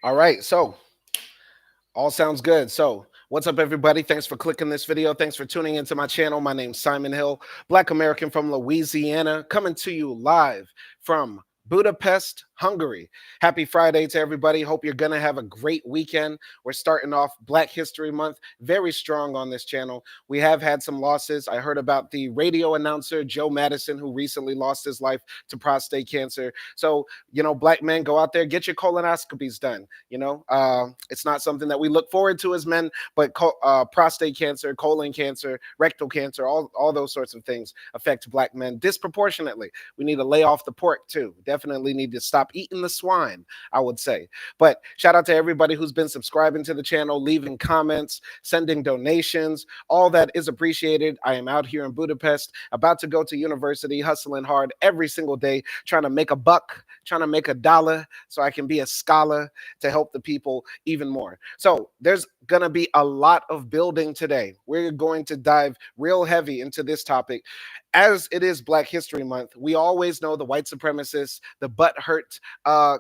All right, so all sounds good. So, what's up, everybody? Thanks for clicking this video. Thanks for tuning into my channel. My name's Simon Hill, Black American from Louisiana, coming to you live from Budapest, Hungary. Happy Friday to everybody. Hope you're going to have a great weekend. We're starting off Black History Month very strong on this channel. We have had some losses. I heard about the radio announcer, Joe Madison, who recently lost his life to prostate cancer. So, Black men, go out there, get your colonoscopies done. It's not something that we look forward to as men, but prostate cancer, colon cancer, rectal cancer, all those sorts of things affect Black men disproportionately. We need to lay off the pork too. Definitely need to stop eating the swine, I would say. But shout out to everybody who's been subscribing to the channel, leaving comments, sending donations. All that is appreciated. I am out here in Budapest, about to go to university, hustling hard every single day, trying to make a buck, trying to make a dollar so I can be a scholar to help the people even more. So there's going to be a lot of building today. We're going to dive real heavy into this topic. As it is Black History Month, we always know the white supremacists, the butthurt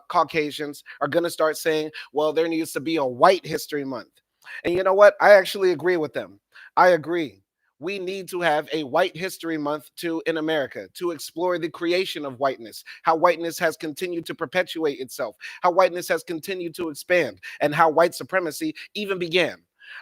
Caucasians are going to start saying, well, there needs to be a white history month. And you know what? I actually agree with them. I agree. We need to have a white history month too in America to explore the creation of whiteness, how whiteness has continued to perpetuate itself, how whiteness has continued to expand, and how white supremacy even began.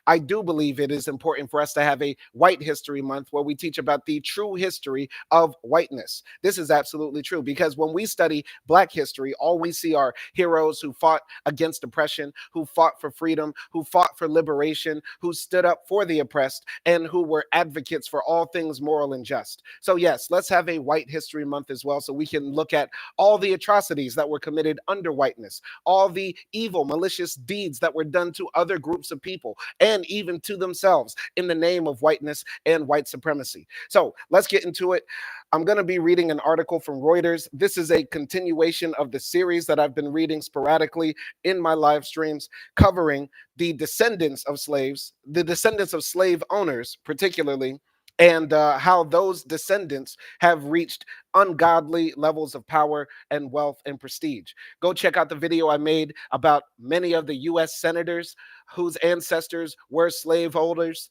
I do believe it is important for us to have a white history month where we teach about the true history of whiteness. This is absolutely true because when we study Black history, all we see are heroes who fought against oppression, who fought for freedom, who fought for liberation, who stood up for the oppressed, and who were advocates for all things moral and just. So yes, let's have a white history month as well so we can look at all the atrocities that were committed under whiteness, all the evil, malicious deeds that were done to other groups of people, and even to themselves in the name of whiteness and white supremacy. So let's get into it. I'm going to be reading an article from Reuters. This is a continuation of the series that I've been reading sporadically in my live streams, covering the descendants of slaves, the descendants of slave owners, particularly, and how those descendants have reached ungodly levels of power and wealth and prestige. Go check out the video I made about many of the U.S. senators whose ancestors were slaveholders,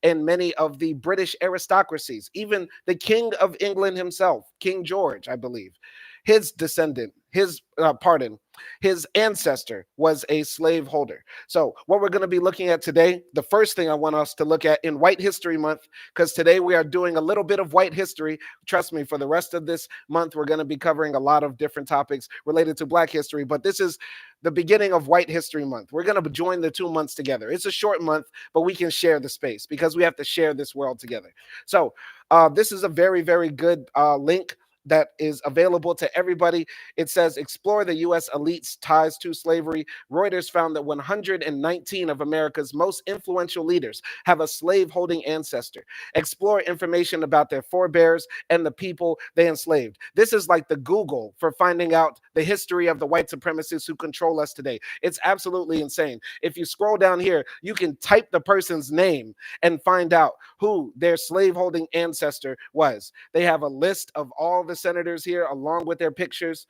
and many of the British aristocracies, even the King of England himself, King George, I believe. His descendant, his ancestor was a slaveholder. So what we're going to be looking at today, the first thing I want us to look at in White History Month, because today we are doing a little bit of white history. Trust me, for the rest of this month, we're going to be covering a lot of different topics related to Black history, but this is the beginning of White History Month. We're going to join the 2 months together. It's a short month, but we can share the space because we have to share this world together. So this is a very, very good link that is available to everybody. It says, explore the U.S. elite's ties to slavery. Reuters found that 119 of America's most influential leaders have a slave-holding ancestor. Explore information about their forebears and the people they enslaved. This is like the Google for finding out the history of the white supremacists who control us today. It's absolutely insane. If you scroll down here, you can type the person's name and find out who their slave-holding ancestor was. They have a list of all the senators here along with their pictures,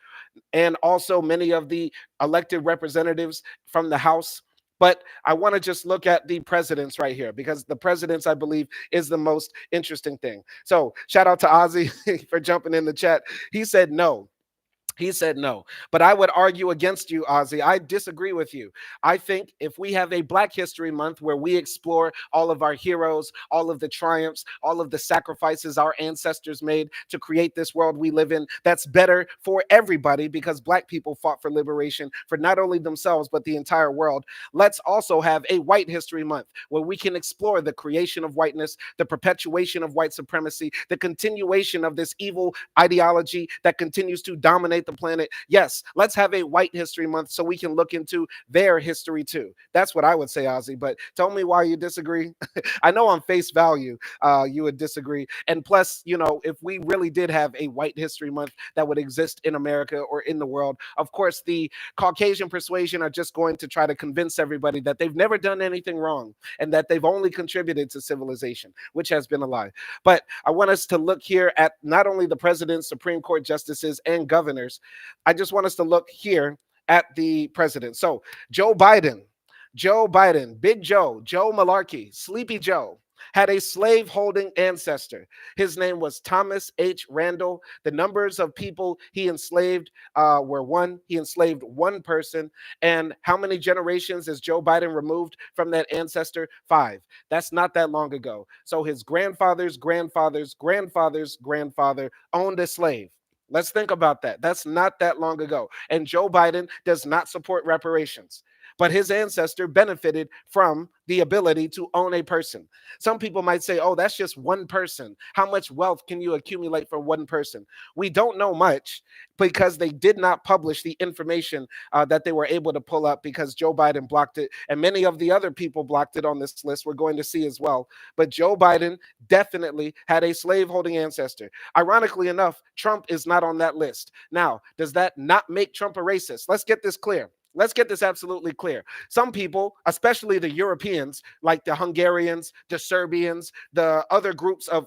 and also many of the elected representatives from the House. But I want to just look at the presidents right here because the presidents, I believe, is the most interesting thing. So shout out to Ozzy for jumping in the chat. He said no. He said no. But I would argue against you, Ozzy. I disagree with you. I think if we have a Black History Month where we explore all of our heroes, all of the triumphs, all of the sacrifices our ancestors made to create this world we live in, that's better for everybody because Black people fought for liberation for not only themselves, but the entire world. Let's also have a White History Month where we can explore the creation of whiteness, the perpetuation of white supremacy, the continuation of this evil ideology that continues to dominate the planet. Yes, let's have a White History Month so we can look into their history too. That's what I would say, Ozzy. But tell me why you disagree. I know on face value, you would disagree. And plus, if we really did have a White History Month that would exist in America or in the world, of course, the Caucasian persuasion are just going to try to convince everybody that they've never done anything wrong and that they've only contributed to civilization, which has been a lie. But I want us to look here at not only the presidents, Supreme Court justices, and governors. I just want us to look here at the president. So Joe Biden, Big Joe, Joe Malarkey, Sleepy Joe, had a slave holding ancestor. His name was Thomas H. Randall. The numbers of people he enslaved were one. He enslaved one person. And how many generations is Joe Biden removed from that ancestor? Five. That's not that long ago. So his grandfather owned a slave. Let's think about that. That's not that long ago. And Joe Biden does not support reparations. But his ancestor benefited from the ability to own a person. Some people might say, oh, that's just one person. How much wealth can you accumulate from one person? We don't know much because they did not publish the information that they were able to pull up because Joe Biden blocked it. And many of the other people blocked it on this list. We're going to see as well. But Joe Biden definitely had a slaveholding ancestor. Ironically enough, Trump is not on that list. Now, does that not make Trump a racist? Let's get this clear. Let's get this absolutely clear. Some people, especially the Europeans, like the Hungarians, the Serbians, the other groups of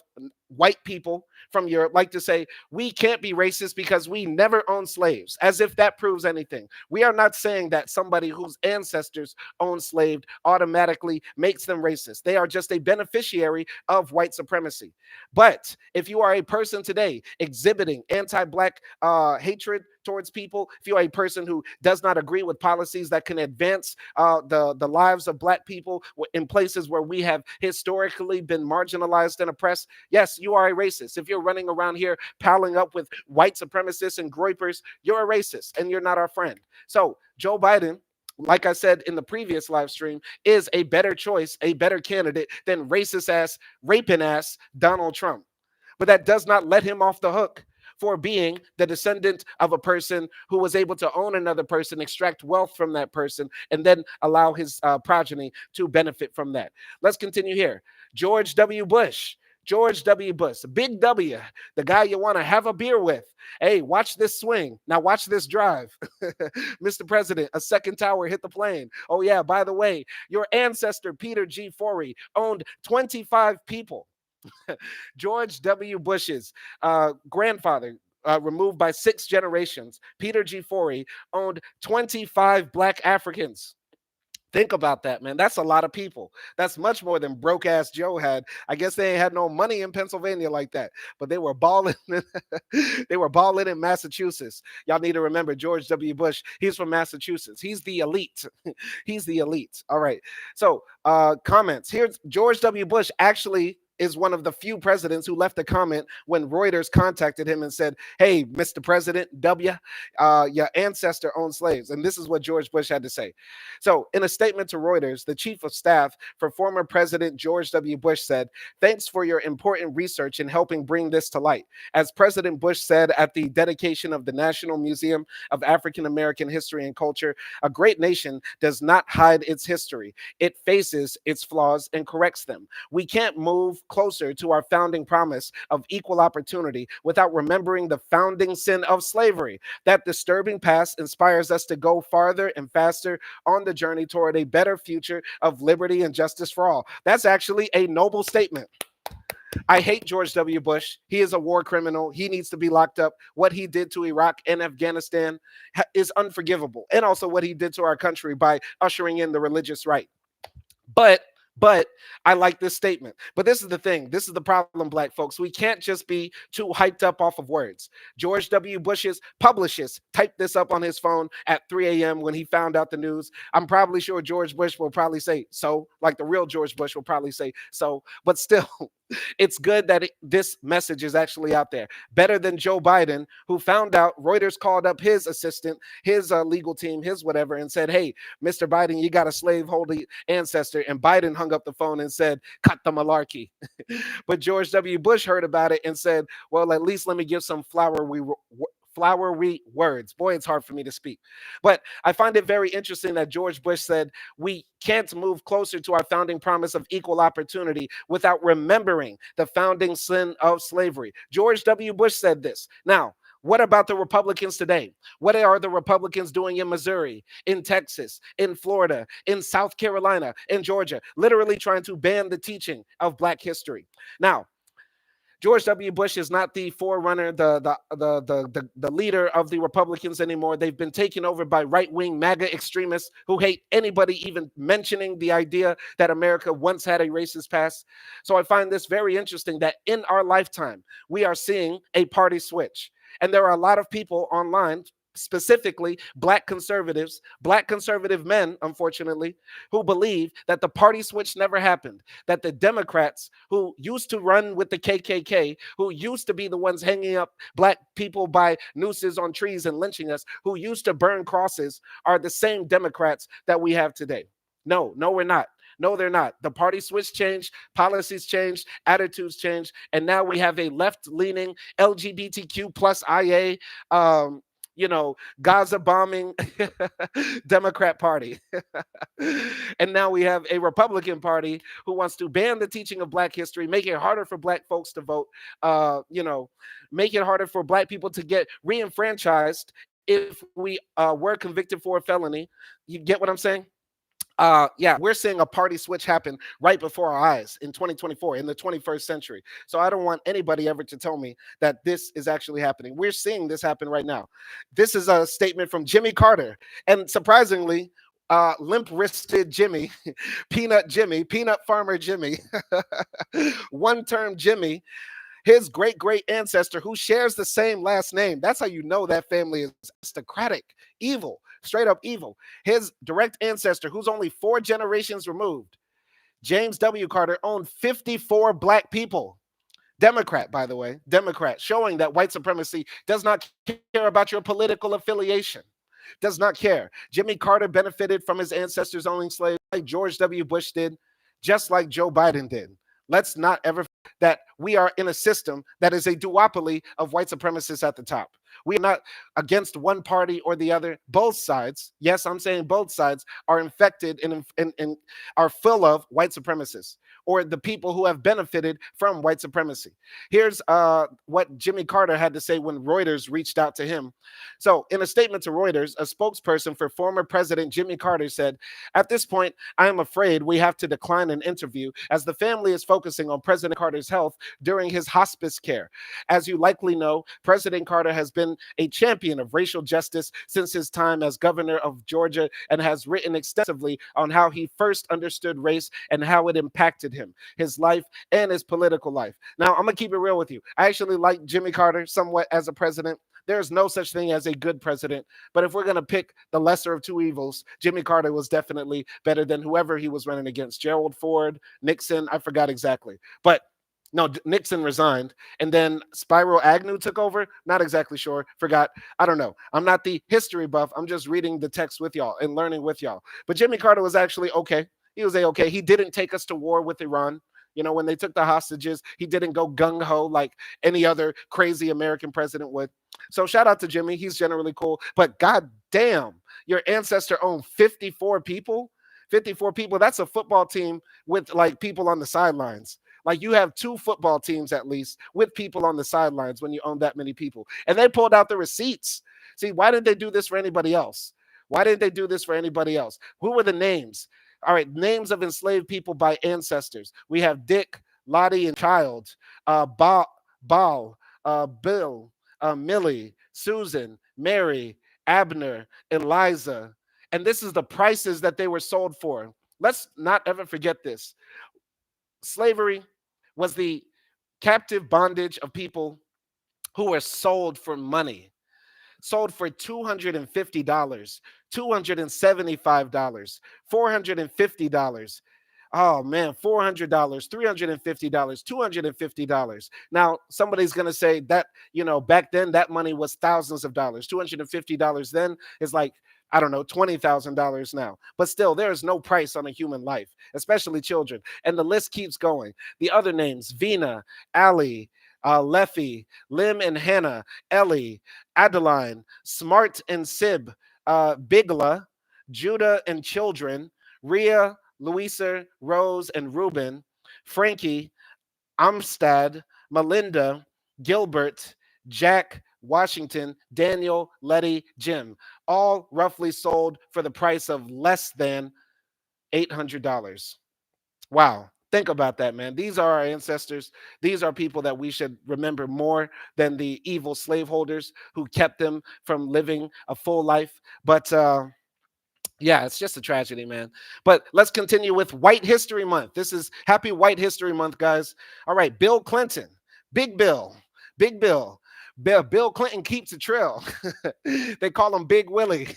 white people from Europe, like to say, we can't be racist because we never owned slaves, as if that proves anything. We are not saying that somebody whose ancestors owned slaves automatically makes them racist. They are just a beneficiary of white supremacy. But if you are a person today exhibiting anti-black hatred towards people, if you're a person who does not agree with policies that can advance the lives of black people in places where we have historically been marginalized and oppressed, yes, you are a racist. If you're running around here palling up with white supremacists and groypers, you're a racist and you're not our friend. So Joe Biden, like I said in the previous live stream, is a better choice, a better candidate than racist ass, raping ass Donald Trump. But that does not let him off the hook for being the descendant of a person who was able to own another person, extract wealth from that person, and then allow his progeny to benefit from that. Let's continue here. George W. Bush. George W. Bush, Big W, the guy you want to have a beer with. Hey, watch this swing. Now watch this drive. Mr. President, a second tower hit the plane. Oh, yeah, by the way, your ancestor, Peter G. Forey, owned 25 people. George W. Bush's grandfather, removed by 6 generations, Peter G. Forey, owned 25 black Africans. Think about that, man. That's a lot of people. That's much more than broke ass Joe had. I guess they ain't had no money in Pennsylvania like that, but they were balling. They were balling in Massachusetts. Y'all need to remember George W. Bush. He's from Massachusetts. He's the elite. He's the elite. All right. So, comments. Here's George W. Bush actually is one of the few presidents who left a comment when Reuters contacted him and said, hey, Mr. President W., your ancestor owned slaves. And this is what George Bush had to say. So in a statement to Reuters, the chief of staff for former President George W. Bush said, thanks for your important research in helping bring this to light. As President Bush said at the dedication of the National Museum of African American History and Culture, a great nation does not hide its history. It faces its flaws and corrects them. We can't move closer to our founding promise of equal opportunity without remembering the founding sin of slavery. That disturbing past inspires us to go farther and faster on the journey toward a better future of liberty and justice for all. That's actually a noble statement. I hate George W. Bush. He is a war criminal. He needs to be locked up. What he did to Iraq and Afghanistan is unforgivable. And also what he did to our country by ushering in the religious right. But I like this statement. But this is the thing. This is the problem, black folks. We can't just be too hyped up off of words. George W. Bush's publicist typed this up on his phone at 3 a.m. when he found out the news. I'm probably sure George Bush will probably say so, like the real George Bush will probably say so. But still, it's good that this message is actually out there. Better than Joe Biden, who found out Reuters called up his assistant, his legal team, his whatever, and said, hey, Mr. Biden, you got a slave-holding ancestor. And Biden hung up the phone and said, cut the malarkey. But George W. Bush heard about it and said, well, at least let me give some flowery words. Boy, it's hard for me to speak. But I find it very interesting that George Bush said we can't move closer to our founding promise of equal opportunity without remembering the founding sin of slavery. George W. Bush said this. Now, what about the Republicans today? What are the Republicans doing in Missouri, in Texas, in Florida, in South Carolina, in Georgia, literally trying to ban the teaching of Black history? Now, George W. Bush is not the forerunner, the leader of the Republicans anymore. They've been taken over by right wing MAGA extremists who hate anybody even mentioning the idea that America once had a racist past. So I find this very interesting that in our lifetime, we are seeing a party switch. And there are a lot of people online, specifically black conservative men, unfortunately, who believe that the party switch never happened, that the Democrats who used to run with the KKK, who used to be the ones hanging up black people by nooses on trees and lynching us, who used to burn crosses, are the same Democrats that we have today. No, no, we're not. No, they're not. The party switch changed, policies changed, attitudes changed, and now we have a left-leaning LGBTQ plus IA, um, Gaza bombing Democrat Party. And now we have a Republican Party who wants to ban the teaching of Black history, make it harder for Black folks to vote, make it harder for Black people to get reenfranchised if we were convicted for a felony. You get what I'm saying? Yeah, we're seeing a party switch happen right before our eyes in 2024, in the 21st century. So I don't want anybody ever to tell me that this is actually happening. We're seeing this happen right now. This is a statement from Jimmy Carter. And surprisingly, limp wristed Jimmy, peanut farmer Jimmy, one term Jimmy, his great great ancestor who shares the same last name. That's how you know that family is aristocratic, evil, straight up evil. His direct ancestor, who's only 4 generations removed, James W. Carter, owned 54 Black people. Democrat, by the way, Democrat, showing that white supremacy does not care about your political affiliation. Does not care. Jimmy Carter benefited from his ancestors owning slaves like George W. Bush did, just like Joe Biden did. Let's not ever that we are in a system that is a duopoly of white supremacists at the top. We are not against one party or the other. Both sides, yes, I'm saying both sides, are infected and are full of white supremacists or the people who have benefited from white supremacy. Here's what Jimmy Carter had to say when Reuters reached out to him. So, in a statement to Reuters, a spokesperson for former President Jimmy Carter said, "At this point, I am afraid we have to decline an interview as the family is focusing on President Carter's health during his hospice care. As you likely know, President Carter has been a champion of racial justice since his time as governor of Georgia and has written extensively on how he first understood race and how it impacted him, his life, and his political life." Now, I'm going to keep it real with you. I actually like Jimmy Carter somewhat as a president. There's no such thing as a good president. But if we're going to pick the lesser of two evils, Jimmy Carter was definitely better than whoever he was running against. Gerald Ford, Nixon, I forgot exactly. But no, Nixon resigned, and then Spyro Agnew took over. Not exactly sure. Forgot. I don't know. I'm not the history buff. I'm just reading the text with y'all and learning with y'all. But Jimmy Carter was actually okay. He was okay. He didn't take us to war with Iran. When they took the hostages, he didn't go gung ho like any other crazy American president would. So shout out to Jimmy. He's generally cool. But god damn, your ancestor owned 54 people. 54 people. That's a football team with like people on the sidelines. Like you have 2 football teams at least with people on the sidelines when you own that many people. And they pulled out the receipts. See, why didn't they do this for anybody else? Why didn't they do this for anybody else? Who were the names? All right, names of enslaved people by ancestors. We have Dick, Lottie, and Child, Baal, Bill, Millie, Susan, Mary, Abner, Eliza. And this is the prices that they were sold for. Let's not ever forget this. Slavery was the captive bondage of people who were sold for money, sold for $250, $275, $450. Oh man, $400, $350, $250. Now, somebody's going to say that, back then that money was thousands of dollars. $250 then is like, I don't know, $20,000 now. But still, there is no price on a human life, especially children. And the list keeps going. The other names, Vina, Ali, Leffie, Lim and Hannah, Ellie, Adeline, Smart and Sib, Bigla, Judah and children, Rhea, Louisa, Rose, and Ruben, Frankie, Amstad, Melinda, Gilbert, Jack, Washington, Daniel, Letty, Jim, all roughly sold for the price of less than $800. Wow. Think about that, man. These are our ancestors. These are people that we should remember more than the evil slaveholders who kept them from living a full life. But yeah, it's just a tragedy, man. But let's continue with White History Month. This is Happy White History Month, guys. All right, Bill Clinton, Big Bill, Big Bill. Bill Clinton keeps a trail. They call him Big Willie.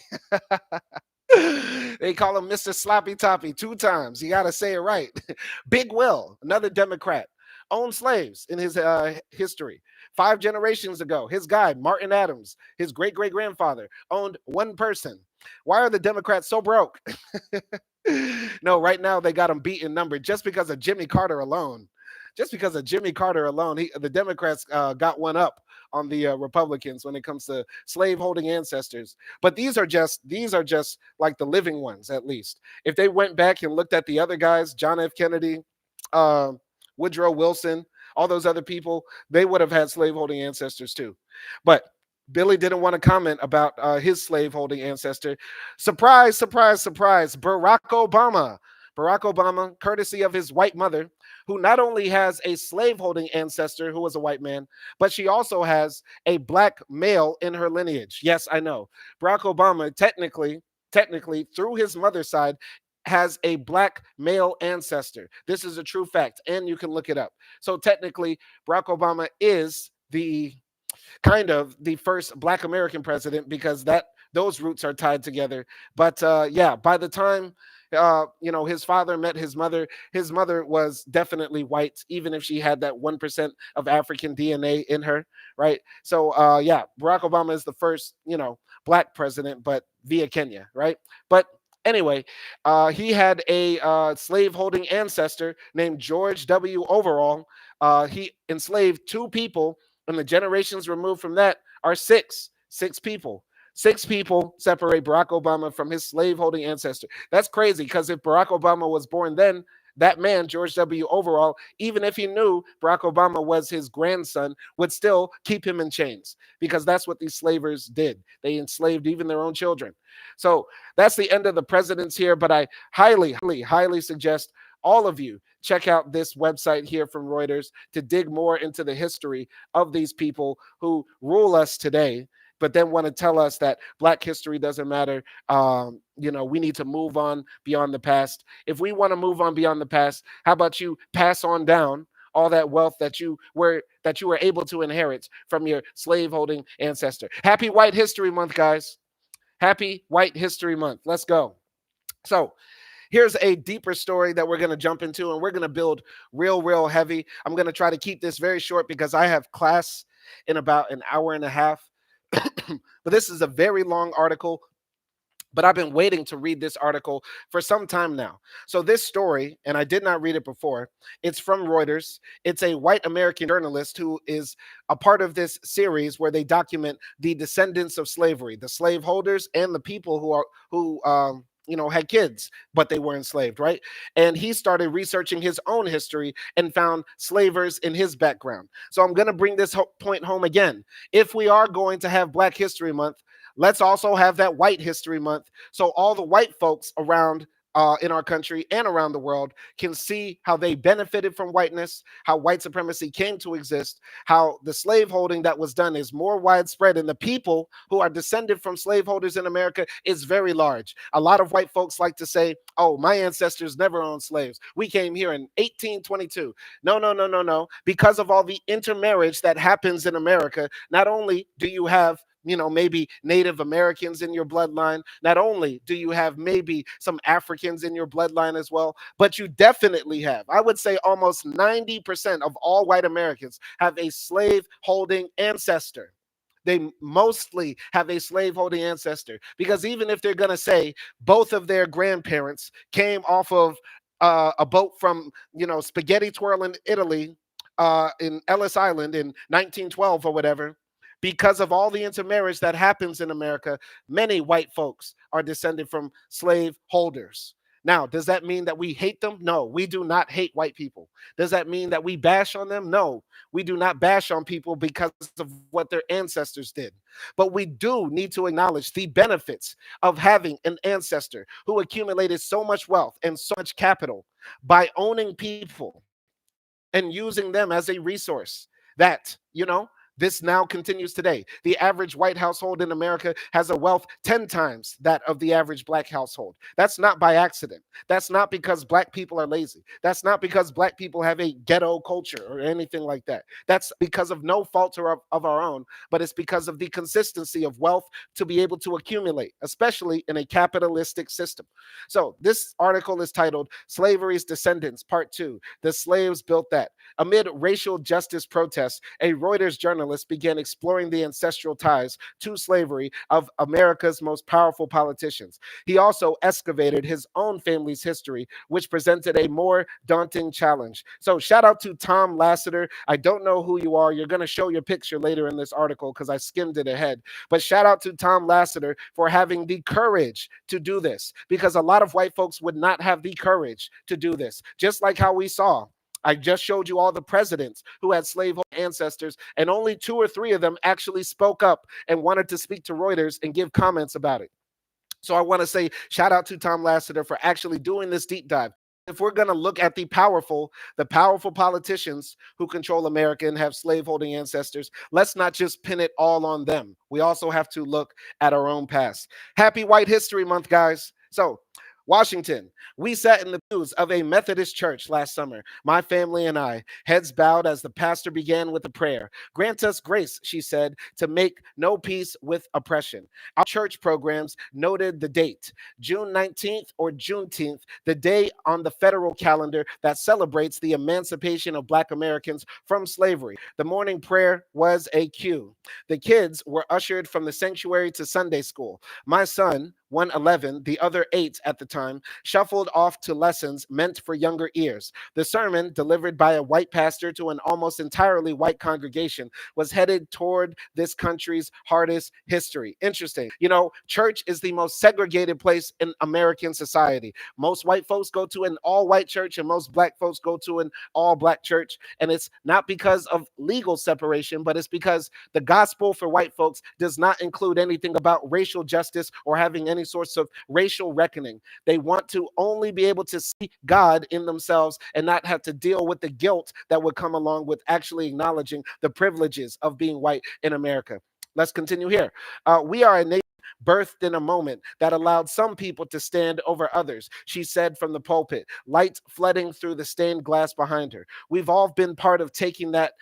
They call him Mr. Sloppy Toppy 2 times. You got to say it right. Big Will, another Democrat, owned slaves in his history. 5 generations ago, his guy, Martin Adams, his great great grandfather, owned one person. Why are the Democrats so broke? No, right now they got him beat in number just because of Jimmy Carter alone. Just because of Jimmy Carter alone, the Democrats got one up on the Republicans when it comes to slave-holding ancestors. But these are just like the living ones, at least. If they went back and looked at the other guys, John F. Kennedy, uh, Woodrow Wilson, all those other people, they would have had slave-holding ancestors too. But Billy didn't want to comment about his slave-holding ancestor. Surprise, surprise, surprise! Barack Obama. Barack Obama, courtesy of his white mother, who not only has a slaveholding ancestor who was a white man, but she also has a black male in her lineage. Yes, I know. Barack Obama technically through his mother's side has a black male ancestor. This is a true fact and you can look it up. So technically Barack Obama is the kind of the first black American president because that those roots are tied together. But yeah, by the time his father met his mother was definitely white, even if she had that 1% of African DNA in her, right? So yeah, Barack Obama is the first, black president, but via Kenya, right? But anyway, he had a slave-holding ancestor named George W. Overall. He enslaved 2 people, and the generations removed from that are six people. 6 people separate Barack Obama from his slave-holding ancestor. That's crazy because if Barack Obama was born then, that man, George W. Overall, even if he knew Barack Obama was his grandson, would still keep him in chains because that's what these slavers did. They enslaved even their own children. So that's the end of the presidents here, but I highly suggest all of you check out this website here from Reuters to dig more into the history of these people who rule us today, but then want to tell us that Black history doesn't matter. We need to move on beyond the past. If we want to move on beyond the past, how about you pass on down all that wealth that you were able to inherit from your slaveholding ancestor? Happy White History Month, guys. Happy White History Month. Let's go. So, here's a deeper story that we're going to jump into, and we're going to build real heavy. I'm going to try to keep this very short because I have class in about an hour and a half. But this is a very long article, but I've been waiting to read this article for some time now. So this story, and I did not read it before, it's from Reuters. It's a white American journalist who is a part of this series where they document the descendants of slavery, the slaveholders and the people who had kids, but they were enslaved, right? And he started researching his own history and found slavers in his background. So I'm going to bring this point home again. If we are going to have Black History Month, let's also have that White History Month so all the white folks around in our country and around the world can see how they benefited from whiteness, how white supremacy came to exist, how the slaveholding that was done is more widespread, and the people who are descended from slaveholders in America is very large. A lot of white folks like to say, oh, my ancestors never owned slaves. We came here in 1822. No, no, no, no, no. Because of all the intermarriage that happens in America, not only do you have maybe Native Americans in your bloodline. Not only do you have maybe some Africans in your bloodline as well, but you definitely have, I would say almost 90% of all white Americans have a slave holding ancestor. They mostly have a slaveholding ancestor because even if they're going to say both of their grandparents came off of a boat from, spaghetti twirl in Italy, in Ellis Island in 1912 or whatever, because of all the intermarriage that happens in America, many white folks are descended from slave holders. Now, does that mean that we hate them? No, we do not hate white people. Does that mean that we bash on them? No, we do not bash on people because of what their ancestors did. But we do need to acknowledge the benefits of having an ancestor who accumulated so much wealth and so much capital by owning people and using them as a resource that, this now continues today. The average white household in America has a wealth 10 times that of the average black household. That's not by accident. That's not because black people are lazy. That's not because black people have a ghetto culture or anything like that. That's because of no fault of our own, but it's because of the consistency of wealth to be able to accumulate, especially in a capitalistic system. So, this article is titled Slavery's Descendants, Part 2. The Slaves Built That. Amid racial justice protests, a Reuters journalist began exploring the ancestral ties to slavery of America's most powerful politicians. He also excavated his own family's history, which presented a more daunting challenge. So, shout out to Tom Lasseter. I don't know who you are. You're going to show your picture later in this article because I skimmed it ahead. But shout out to Tom Lasseter for having the courage to do this, because a lot of white folks would not have the courage to do this. Just like how we saw, I just showed you all the presidents who had slaveholder ancestors, and only 2 or 3 of them actually spoke up and wanted to speak to Reuters and give comments about it. So I want to say shout out to Tom Lasseter for actually doing this deep dive. If we're going to look at the powerful politicians who control America and have slaveholding ancestors, let's not just pin it all on them. We also have to look at our own past. Happy White History Month, guys. So, Washington, we sat in the pews of a Methodist church last summer, my family and I, heads bowed as the pastor began with a prayer. Grant us grace, she said, to make no peace with oppression. Our church programs noted the date, June 19th or Juneteenth, the day on the federal calendar that celebrates the emancipation of Black Americans from slavery. The morning prayer was a cue. The kids were ushered from the sanctuary to Sunday school. My son, 111, the other 8 at the time, shuffled off to lessons meant for younger ears. The sermon, delivered by a white pastor to an almost entirely white congregation, was headed toward this country's hardest history. Interesting. Church is the most segregated place in American society. Most white folks go to an all-white church, and most black folks go to an all-black church. And it's not because of legal separation, but it's because the gospel for white folks does not include anything about racial justice or having any sorts of racial reckoning. They want to only be able to see God in themselves and not have to deal with the guilt that would come along with actually acknowledging the privileges of being white in America. Let's continue here. We are a nation birthed in a moment that allowed some people to stand over others, she said from the pulpit, light flooding through the stained glass behind her. We've all been part of taking that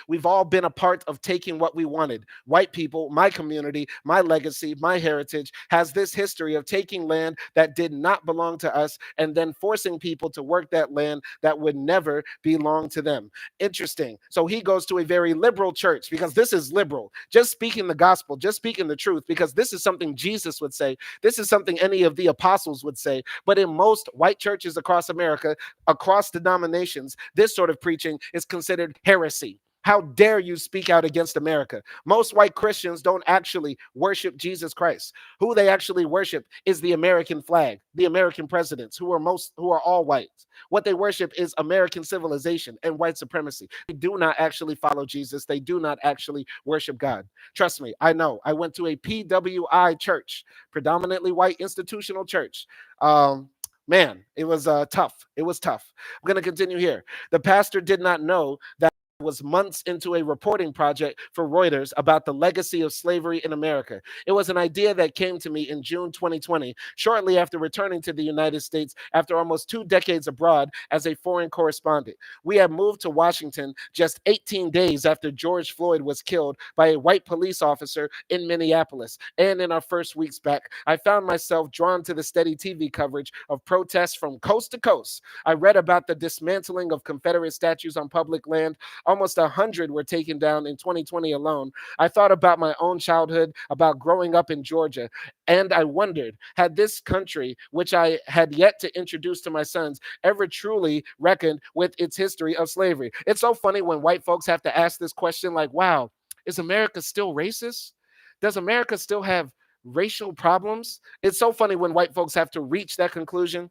we've all been a part of taking what we wanted. White people, my community, my legacy, my heritage has this history of taking land that did not belong to us and then forcing people to work that land that would never belong to them. Interesting. So he goes to a very liberal church because this is liberal. Just speaking the gospel, just speaking the truth, because this is something Jesus would say. This is something any of the apostles would say. But in most white churches across America, across denominations, this sort of preaching is considered heresy. How dare you speak out against America? Most white Christians don't actually worship Jesus Christ. Who they actually worship is the American flag, the American presidents, who are all whites. What they worship is American civilization and white supremacy. They do not actually follow Jesus. They do not actually worship God. Trust me, I know. I went to a PWI church, predominantly white institutional church. Man, it was tough. It was tough. I'm going to continue here. The pastor did not know that was months into a reporting project for Reuters about the legacy of slavery in America. It was an idea that came to me in June 2020, shortly after returning to the United States after almost 2 decades abroad as a foreign correspondent. We had moved to Washington just 18 days after George Floyd was killed by a white police officer in Minneapolis. And in our first weeks back, I found myself drawn to the steady TV coverage of protests from coast to coast. I read about the dismantling of Confederate statues on public land. Almost 100 were taken down in 2020 alone. I thought about my own childhood, about growing up in Georgia, and I wondered, had this country, which I had yet to introduce to my sons, ever truly reckoned with its history of slavery? It's so funny when white folks have to ask this question like, wow, is America still racist? Does America still have racial problems. It's so funny when white folks have to reach that conclusion,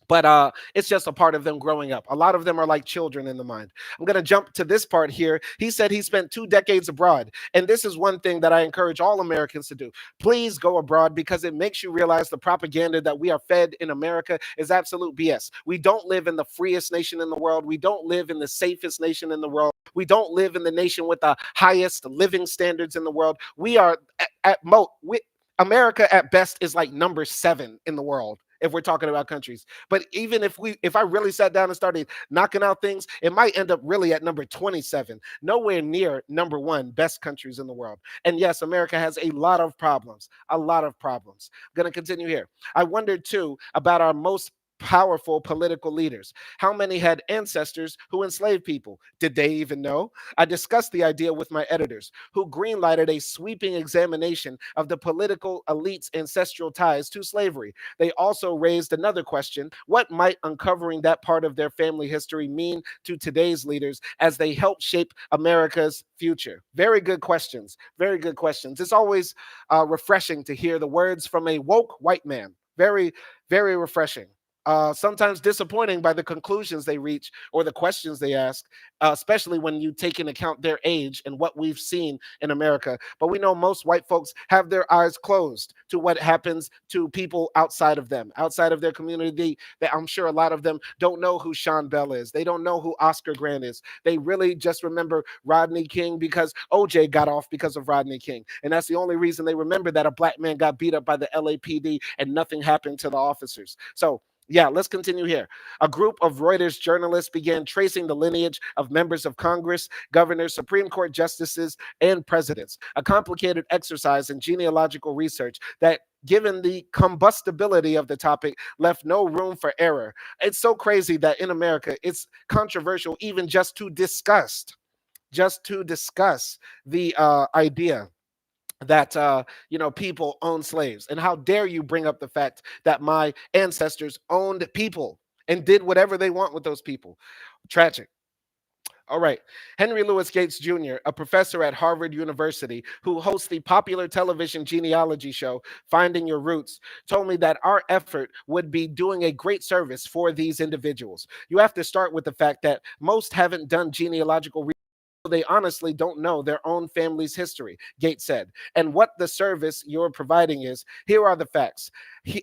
but it's just a part of them growing up. A lot of them are like children in the mind. I'm going to jump to this part here. He said he spent 2 decades abroad, and this is one thing that I encourage all Americans to do. Please go abroad, because it makes you realize the propaganda that we are fed in America is absolute BS. We don't live in the freest nation in the world. We don't live in the safest nation in the world. We don't live in the nation with the highest living standards in the world. We are at most, America at best is like number 7 in the world if we're talking about countries. But even if I really sat down and started knocking out things, it might end up really at number 27, nowhere near number 1 best countries in the world. And yes, America has a lot of problems, a lot of problems. I'm going to continue here. I wondered too about our most powerful political leaders. How many had ancestors who enslaved people? Did they even know? I discussed the idea with my editors, who greenlighted a sweeping examination of the political elite's ancestral ties to slavery. They also raised another question: what might uncovering that part of their family history mean to today's leaders as they help shape America's future? Very good questions. Very good questions. It's always refreshing to hear the words from a woke white man. Very, very refreshing. Sometimes disappointing by the conclusions they reach or the questions they ask, especially when you take into account their age and what we've seen in America. But we know most white folks have their eyes closed to what happens to people outside of them, outside of their community. That I'm sure a lot of them don't know who Sean Bell is. They don't know who Oscar Grant is. They really just remember Rodney King because OJ got off because of Rodney King. And that's the only reason they remember that a black man got beat up by the LAPD and nothing happened to the officers. So yeah, let's continue here. A group of Reuters journalists began tracing the lineage of members of Congress, governors, Supreme Court justices, and presidents. A complicated exercise in genealogical research that, given the combustibility of the topic, left no room for error. It's so crazy that in America, it's controversial even just to discuss the idea that people own slaves. And how dare you bring up the fact that my ancestors owned people and did whatever they want with those people? Tragic. All right. Henry Louis Gates Jr., a professor at Harvard University who hosts the popular television genealogy show Finding Your Roots, told me that our effort would be doing a great service for these individuals. You have to start with the fact that most haven't done genealogical research. They honestly don't know their own family's history, Gates said. And what the service you're providing is: here are the facts.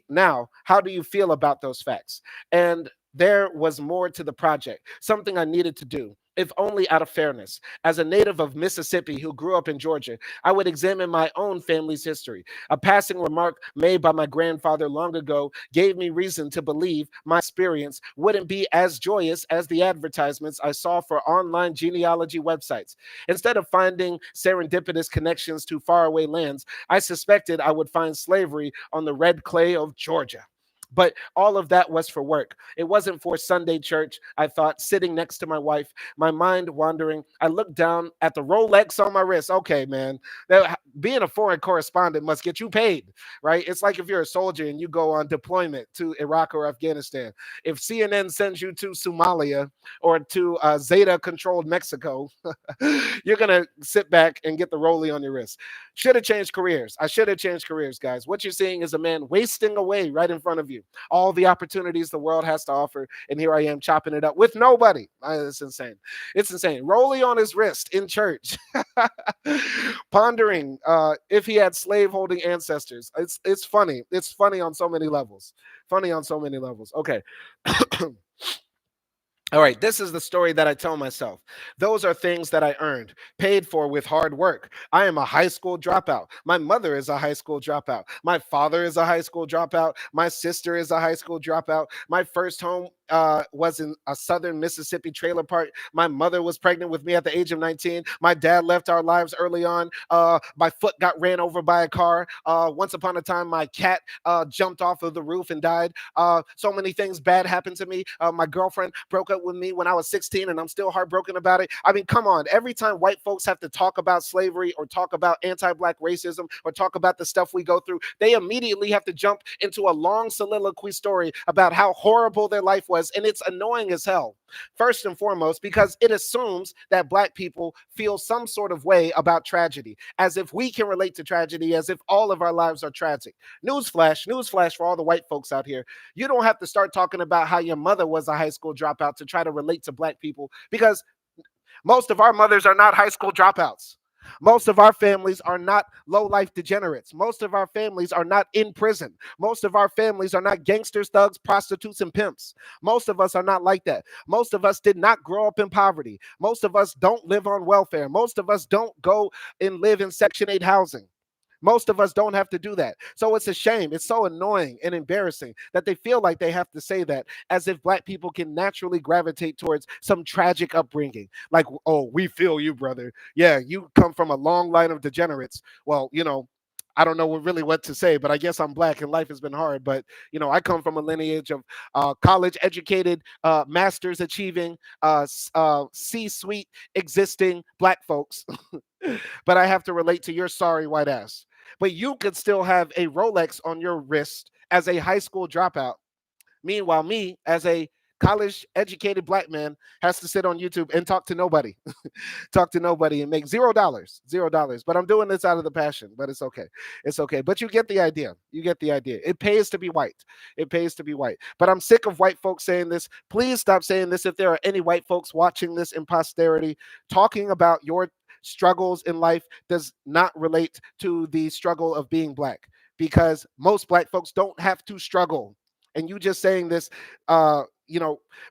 Now, how do you feel about those facts? And there was more to the project, something I needed to do, if only out of fairness. As a native of Mississippi who grew up in Georgia, I would examine my own family's history. A passing remark made by my grandfather long ago gave me reason to believe my experience wouldn't be as joyous as the advertisements I saw for online genealogy websites. Instead of finding serendipitous connections to faraway lands, I suspected I would find slavery on the red clay of Georgia. But all of that was for work. It wasn't for Sunday church, I thought, sitting next to my wife, my mind wandering. I looked down at the Rolex on my wrist. Okay, man, being a foreign correspondent must get you paid, right? It's like if you're a soldier and you go on deployment to Iraq or Afghanistan. If CNN sends you to Somalia or to Zeta controlled Mexico, you're going to sit back and get the rollie on your wrist. Should have changed careers. I should have changed careers, guys. What you're seeing is a man wasting away right in front of you. All the opportunities the world has to offer. And here I am chopping it up with nobody. It's insane. It's insane. Rollie on his wrist in church. Pondering if he had slave-holding ancestors. It's funny. It's funny on so many levels. Funny on so many levels. Okay. All right, this is the story that I tell myself. Those are things that I earned, paid for with hard work. I am a high school dropout. My mother is a high school dropout. My father is a high school dropout. My sister is a high school dropout. My first home was in a southern Mississippi trailer park. My mother was pregnant with me at the age of 19. My dad left our lives early on. My foot got ran over by a car. Once upon a time, my cat jumped off of the roof and died. So many things bad happened to me. My girlfriend broke up with me when I was 16 and I'm still heartbroken about it. I mean, come on. Every time white folks have to talk about slavery or talk about anti-black racism or talk about the stuff we go through, they immediately have to jump into a long soliloquy story about how horrible their life was us, and it's annoying as hell. First and foremost, because it assumes that black people feel some sort of way about tragedy, as if we can relate to tragedy, as if all of our lives are tragic. Newsflash for all the white folks out here. You don't have to start talking about how your mother was a high school dropout to try to relate to black people, because most of our mothers are not high school dropouts. Most of our families are not low life degenerates. Most of our families are not in prison. Most of our families are not gangsters, thugs, prostitutes, and pimps. Most of us are not like that. Most of us did not grow up in poverty. Most of us don't live on welfare. Most of us don't go and live in Section 8 housing. Most of us don't have to do that. So it's a shame. It's so annoying and embarrassing that they feel like they have to say that, as if black people can naturally gravitate towards some tragic upbringing. Like, oh, we feel you, brother. Yeah, you come from a long line of degenerates. Well, I don't know really what to say, but I guess I'm black and life has been hard. But I come from a lineage of college educated, masters achieving, C-suite existing black folks. But I have to relate to your sorry white ass. But you could still have a Rolex on your wrist as a high school dropout. Meanwhile, me, as a college educated black man, has to sit on YouTube and talk to nobody. Talk to nobody and make $0. $0. But I'm doing this out of the passion, but it's okay. It's okay. But you get the idea. You get the idea. It pays to be white. It pays to be white. But I'm sick of white folks saying this. Please stop saying this. If there are any white folks watching this in posterity, talking about your struggles in life does not relate to the struggle of being black, because most black folks don't have to struggle. And you just saying this,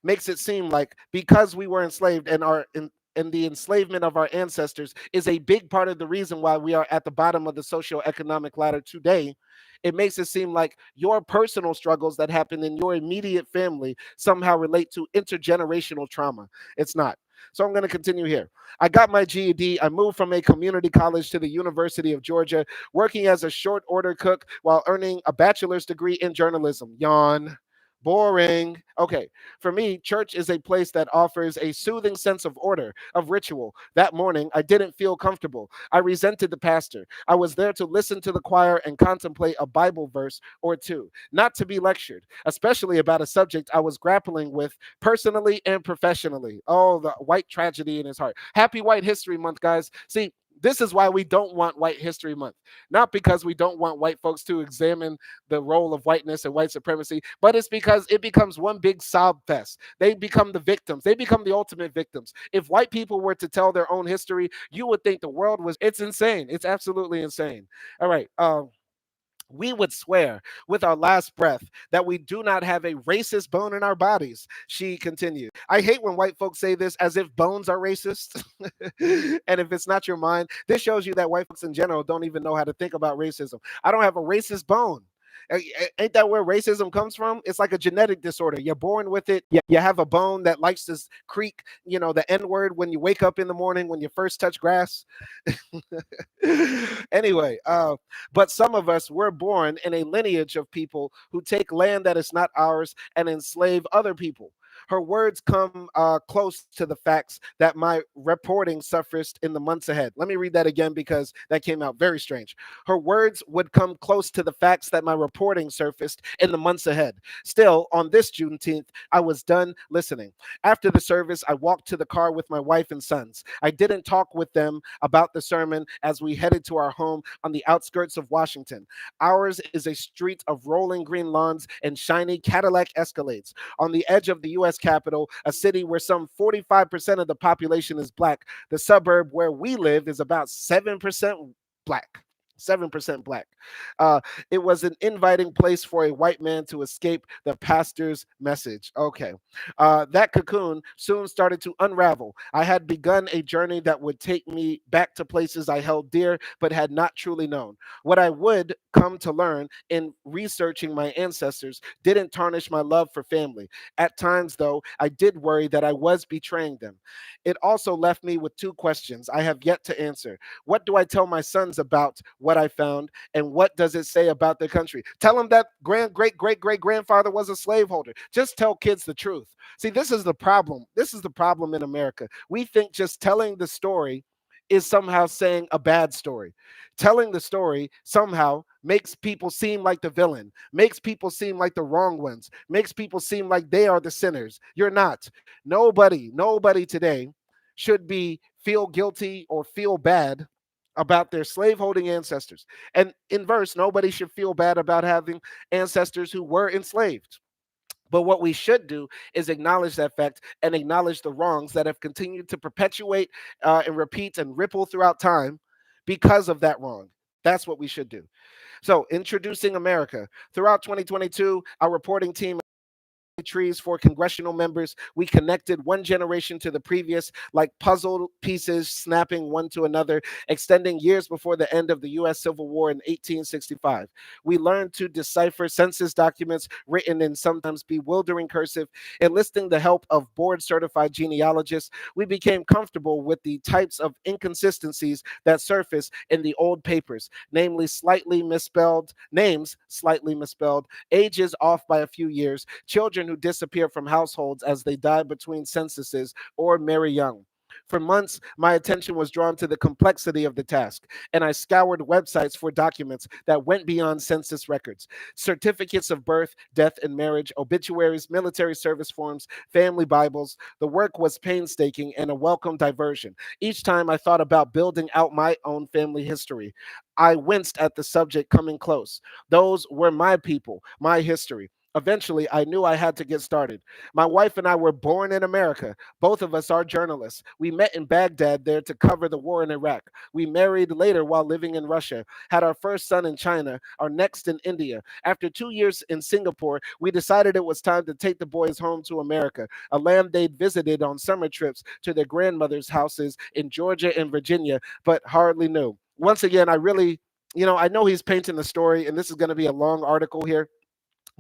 makes it seem like because we were enslaved and are in, and the enslavement of our ancestors is a big part of the reason why we are at the bottom of the socioeconomic ladder today. It makes it seem like your personal struggles that happen in your immediate family somehow relate to intergenerational trauma. It's not. So I'm going to continue here. I got my GED. I moved from a community college to the University of Georgia, working as a short order cook while earning a bachelor's degree in journalism. Yawn. Boring. Okay. For me, church is a place that offers a soothing sense of order, of ritual. That morning, I didn't feel comfortable. I resented the pastor. I was there to listen to the choir and contemplate a Bible verse or two, not to be lectured, especially about a subject I was grappling with personally and professionally. Oh, the white tragedy in his heart. Happy White History Month, guys. See, this is why we don't want White History Month. Not because we don't want white folks to examine the role of whiteness and white supremacy, but it's because it becomes one big sob fest. They become the victims. They become the ultimate victims. If white people were to tell their own history, you would think the world was, it's insane. It's absolutely insane. All right. We would swear with our last breath that we do not have a racist bone in our bodies, she continued. I hate when white folks say this as if bones are racist. And if it's not your mind, this shows you that white folks in general don't even know how to think about racism. I don't have a racist bone. Ain't that where racism comes from? It's like a genetic disorder. You're born with it. You have a bone that likes to creak, the N word when you wake up in the morning when you first touch grass. Anyway, but some of us were born in a lineage of people who take land that is not ours and enslave other people. Her words come close to the facts that my reporting surfaced in the months ahead. Let me read that again because that came out very strange. Her words would come close to the facts that my reporting surfaced in the months ahead. Still, on this Juneteenth, I was done listening. After the service, I walked to the car with my wife and sons. I didn't talk with them about the sermon as we headed to our home on the outskirts of Washington. Ours is a street of rolling green lawns and shiny Cadillac Escalades. On the edge of the U.S. Capitol, a city where some 45% of the population is black, the suburb where we live is about 7% black. 7% black. Uh, it was an inviting place for a white man to escape the pastor's message. Okay. That cocoon soon started to unravel. I had begun a journey that would take me back to places I held dear but had not truly known. What I would come to learn in researching my ancestors didn't tarnish my love for family. At times, though, I did worry that I was betraying them. It also left me with two questions I have yet to answer. What do I tell my sons about what I found, and what does it say about the country? Tell them that great grandfather was a slaveholder. Just tell kids the truth. See, this is the problem. This is the problem in America. We think just telling the story is somehow saying a bad story. Telling the story somehow makes people seem like the villain, makes people seem like the wrong ones, makes people seem like they are the sinners. You're not. Nobody today should be feel guilty or feel bad about their slaveholding ancestors. And in verse, nobody should feel bad about having ancestors who were enslaved. But what we should do is acknowledge that fact and acknowledge the wrongs that have continued to perpetuate and repeat and ripple throughout time because of that wrong. That's what we should do. So, introducing America. Throughout 2022, our reporting team trees for congressional members. We connected one generation to the previous, like puzzle pieces snapping one to another, extending years before the end of the U.S. Civil War in 1865. We learned to decipher census documents written in sometimes bewildering cursive, enlisting the help of board certified genealogists. We became comfortable with the types of inconsistencies that surface in the old papers, namely slightly misspelled, ages off by a few years, children who disappear from households as they die between censuses or marry young. For months, my attention was drawn to the complexity of the task, and I scoured websites for documents that went beyond census records: certificates of birth, death, and marriage, obituaries, military service forms, family Bibles. The work was painstaking and a welcome diversion. Each time I thought about building out my own family history, I winced at the subject coming close. Those were my people, my history. Eventually, I knew I had to get started. My wife and I were born in America. Both of us are journalists. We met in Baghdad there to cover the war in Iraq. We married later while living in Russia, had our first son in China, our next in India. After 2 years in Singapore, we decided it was time to take the boys home to America, a land they'd visited on summer trips to their grandmother's houses in Georgia and Virginia, but hardly knew. Once again, I really, I know he's painting the story, and this is going to be a long article here,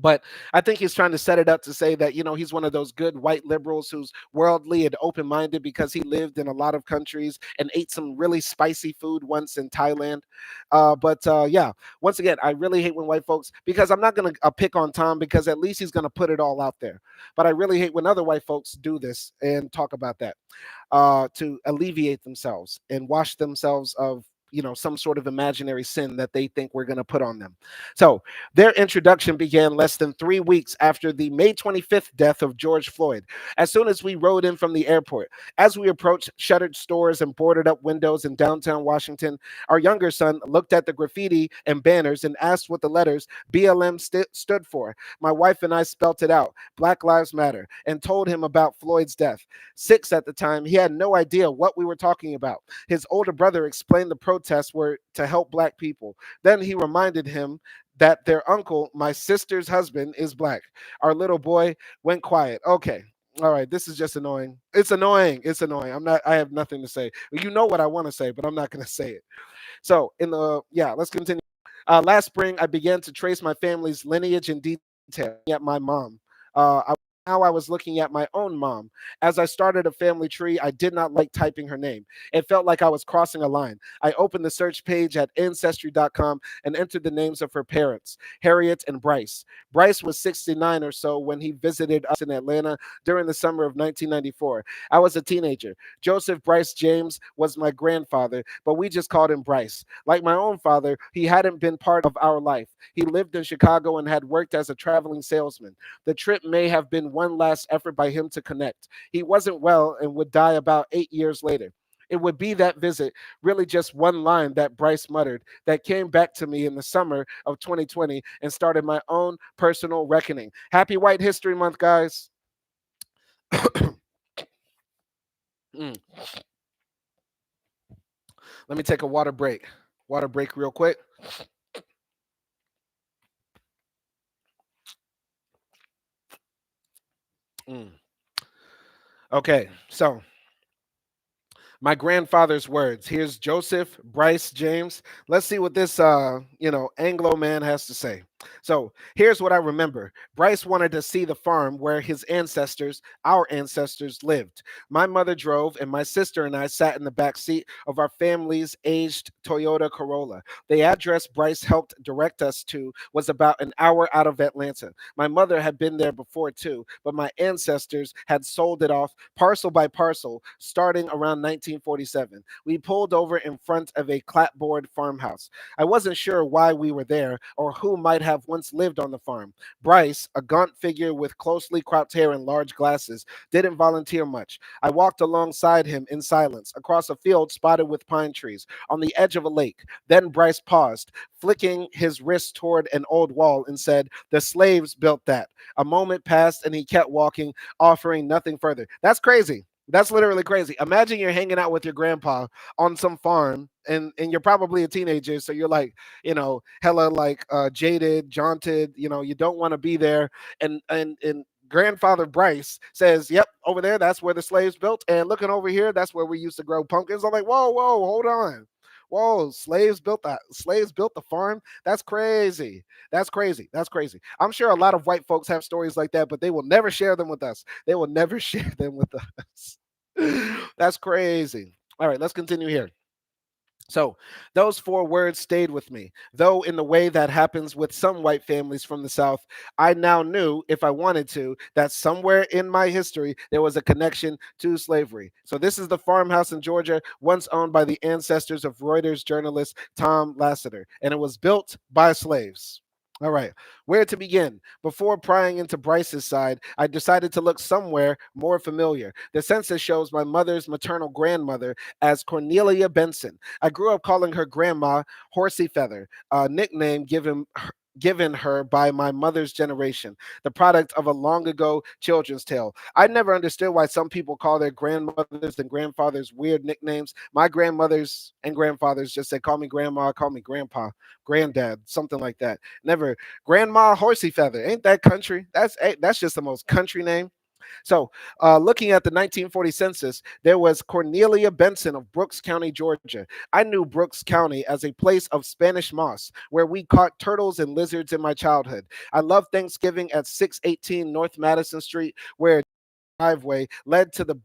but I think he's trying to set it up to say that, he's one of those good white liberals who's worldly and open minded because he lived in a lot of countries and ate some really spicy food once in Thailand. But yeah, once again, I really hate when white folks, because I'm not going to pick on Tom because at least he's going to put it all out there. But I really hate when other white folks do this and talk about that to alleviate themselves and wash themselves of some sort of imaginary sin that they think we're going to put on them. So their introduction began less than 3 weeks after the May 25th death of George Floyd. As soon as we rode in from the airport, as we approached shuttered stores and boarded up windows in downtown Washington, our younger son looked at the graffiti and banners and asked what the letters BLM stood for. My wife and I spelt it out: Black Lives Matter, and told him about Floyd's death. 6 at the time, he had no idea what we were talking about. His older brother explained the protests were to help black people. Then he reminded him that their uncle, my sister's husband, is black. Our little boy went quiet. Okay. All right, this is just annoying. It's annoying. It's annoying. I have nothing to say. You know what I want to say, but I'm not going to say it. So, let's continue. Last spring, I began to trace my family's lineage in detail at my mom. Now I was looking at my own mom. As I started a family tree, I did not like typing her name. It felt like I was crossing a line. I opened the search page at ancestry.com and entered the names of her parents, Harriet and Bryce. Bryce was 69 or so when he visited us in Atlanta during the summer of 1994. I was a teenager. Joseph Bryce James was my grandfather, but we just called him Bryce. Like my own father, he hadn't been part of our life. He lived in Chicago and had worked as a traveling salesman. The trip may have been one last effort by him to connect. He wasn't well and would die about 8 years later. It would be that visit, really just one line that Bryce muttered, that came back to me in the summer of 2020 and started my own personal reckoning. Happy White History Month, guys. Mm. Let me take a water break. Water break real quick. Mm. Okay, so my grandfather's words. Here's Joseph Bryce James. Let's see what this Anglo man has to say. So here's what I remember. Bryce wanted to see the farm where his ancestors, our ancestors, lived. My mother drove, and my sister and I sat in the back seat of our family's aged Toyota Corolla. The address Bryce helped direct us to was about an hour out of Atlanta. My mother had been there before too, but my ancestors had sold it off parcel by parcel starting around 1947. We pulled over in front of a clapboard farmhouse. I wasn't sure why we were there or who might have once lived on the farm. Bryce, a gaunt figure with closely cropped hair and large glasses, didn't volunteer much. I walked alongside him in silence, across a field spotted with pine trees, on the edge of a lake. Then Bryce paused, flicking his wrist toward an old wall, and said, "The slaves built that." A moment passed, and he kept walking, offering nothing further. That's crazy. That's literally crazy. Imagine you're hanging out with your grandpa on some farm, and you're probably a teenager, so you're like, hella like jaded, jaunted, you don't want to be there. And grandfather Bryce says, "Yep, over there, that's where the slaves built. And looking over here, that's where we used to grow pumpkins." I'm like, whoa, whoa, hold on. Whoa, slaves built the farm? That's crazy. That's crazy. That's crazy. I'm sure a lot of white folks have stories like that, but they will never share them with us. They will never share them with us. That's crazy. All right, let's continue here. So, those four words stayed with me. Though, in the way that happens with some white families from the South, I now knew, if I wanted to, that somewhere in my history there was a connection to slavery. So, this is the farmhouse in Georgia, once owned by the ancestors of Reuters journalist Tom Lasseter, and it was built by slaves. All right, where to begin? Before prying into Bryce's side, I decided to look somewhere more familiar. The census shows my mother's maternal grandmother as Cornelia Benson. I grew up calling her Grandma Horsey Feather, a nickname given her by my mother's generation, the product of a long ago children's tale. I never understood why some people call their grandmothers and grandfathers weird nicknames. My grandmothers and grandfathers just said, "Call me grandma, call me grandpa, granddad," something like that. Never Grandma Horsey Feather. Ain't that country? That's just the most country name. So, looking at the 1940 census, there was Cornelia Benson of Brooks County, Georgia. I knew Brooks County as a place of Spanish moss where we caught turtles and lizards in my childhood. I loved Thanksgiving at 618 North Madison Street, where driveway led to the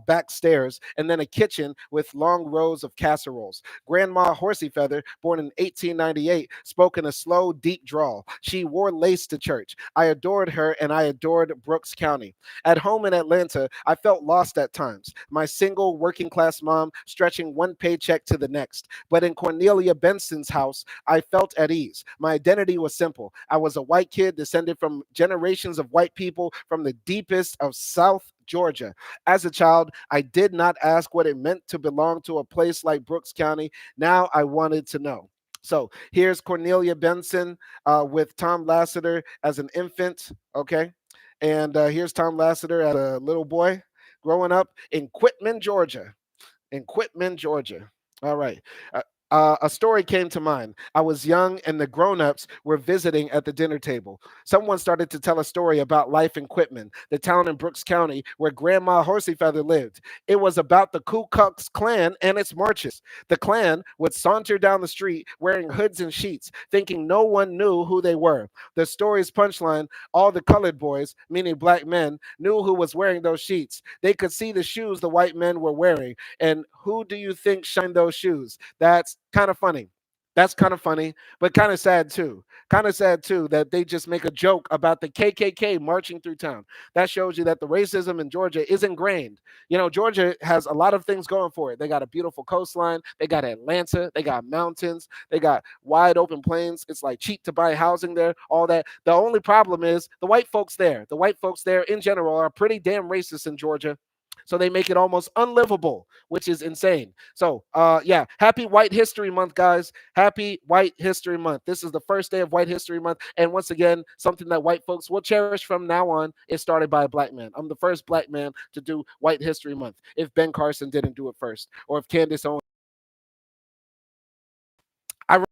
back stairs, and then a kitchen with long rows of casseroles. Grandma Horsey Feather, born in 1898, spoke in a slow, deep drawl. She wore lace to church. I adored her, and I adored Brooks County. At home in Atlanta, I felt lost at times. My single, working class mom stretching one paycheck to the next. But in Cornelia Benson's house, I felt at ease. My identity was simple. I was a white kid descended from generations of white people from the deepest of South Georgia. As a child, I did not ask what it meant to belong to a place like Brooks County. Now I wanted to know. So here's Cornelia Benson with Tom Lasseter as an infant. Okay. And here's Tom Lasseter as a little boy growing up in Quitman, Georgia. In Quitman, Georgia. All right. A story came to mind. I was young, and the grown-ups were visiting at the dinner table. Someone started to tell a story about life in Quitman, the town in Brooks County where Grandma Horsey Feather lived. It was about the Ku Klux Klan and its marches. The Klan would saunter down the street wearing hoods and sheets, thinking no one knew who they were. The story's punchline: all the colored boys, meaning black men, knew who was wearing those sheets. They could see the shoes the white men were wearing. And who do you think shined those shoes? That's kind of funny. That's kind of funny, but kind of sad too. Kind of sad too that they just make a joke about the KKK marching through town. That shows you that the racism in Georgia is ingrained. Georgia has a lot of things going for it. They got a beautiful coastline. They got Atlanta. They got mountains. They got wide open plains. It's like cheap to buy housing there, all that. The only problem is the white folks there. The white folks there in general are pretty damn racist in Georgia. So they make it almost unlivable, which is insane. So, yeah, happy White History Month, guys. Happy White History Month. This is the first day of White History Month. And once again, something that white folks will cherish from now on is started by a black man. I'm the first black man to do White History Month. If Ben Carson didn't do it first, or if Candace Owens,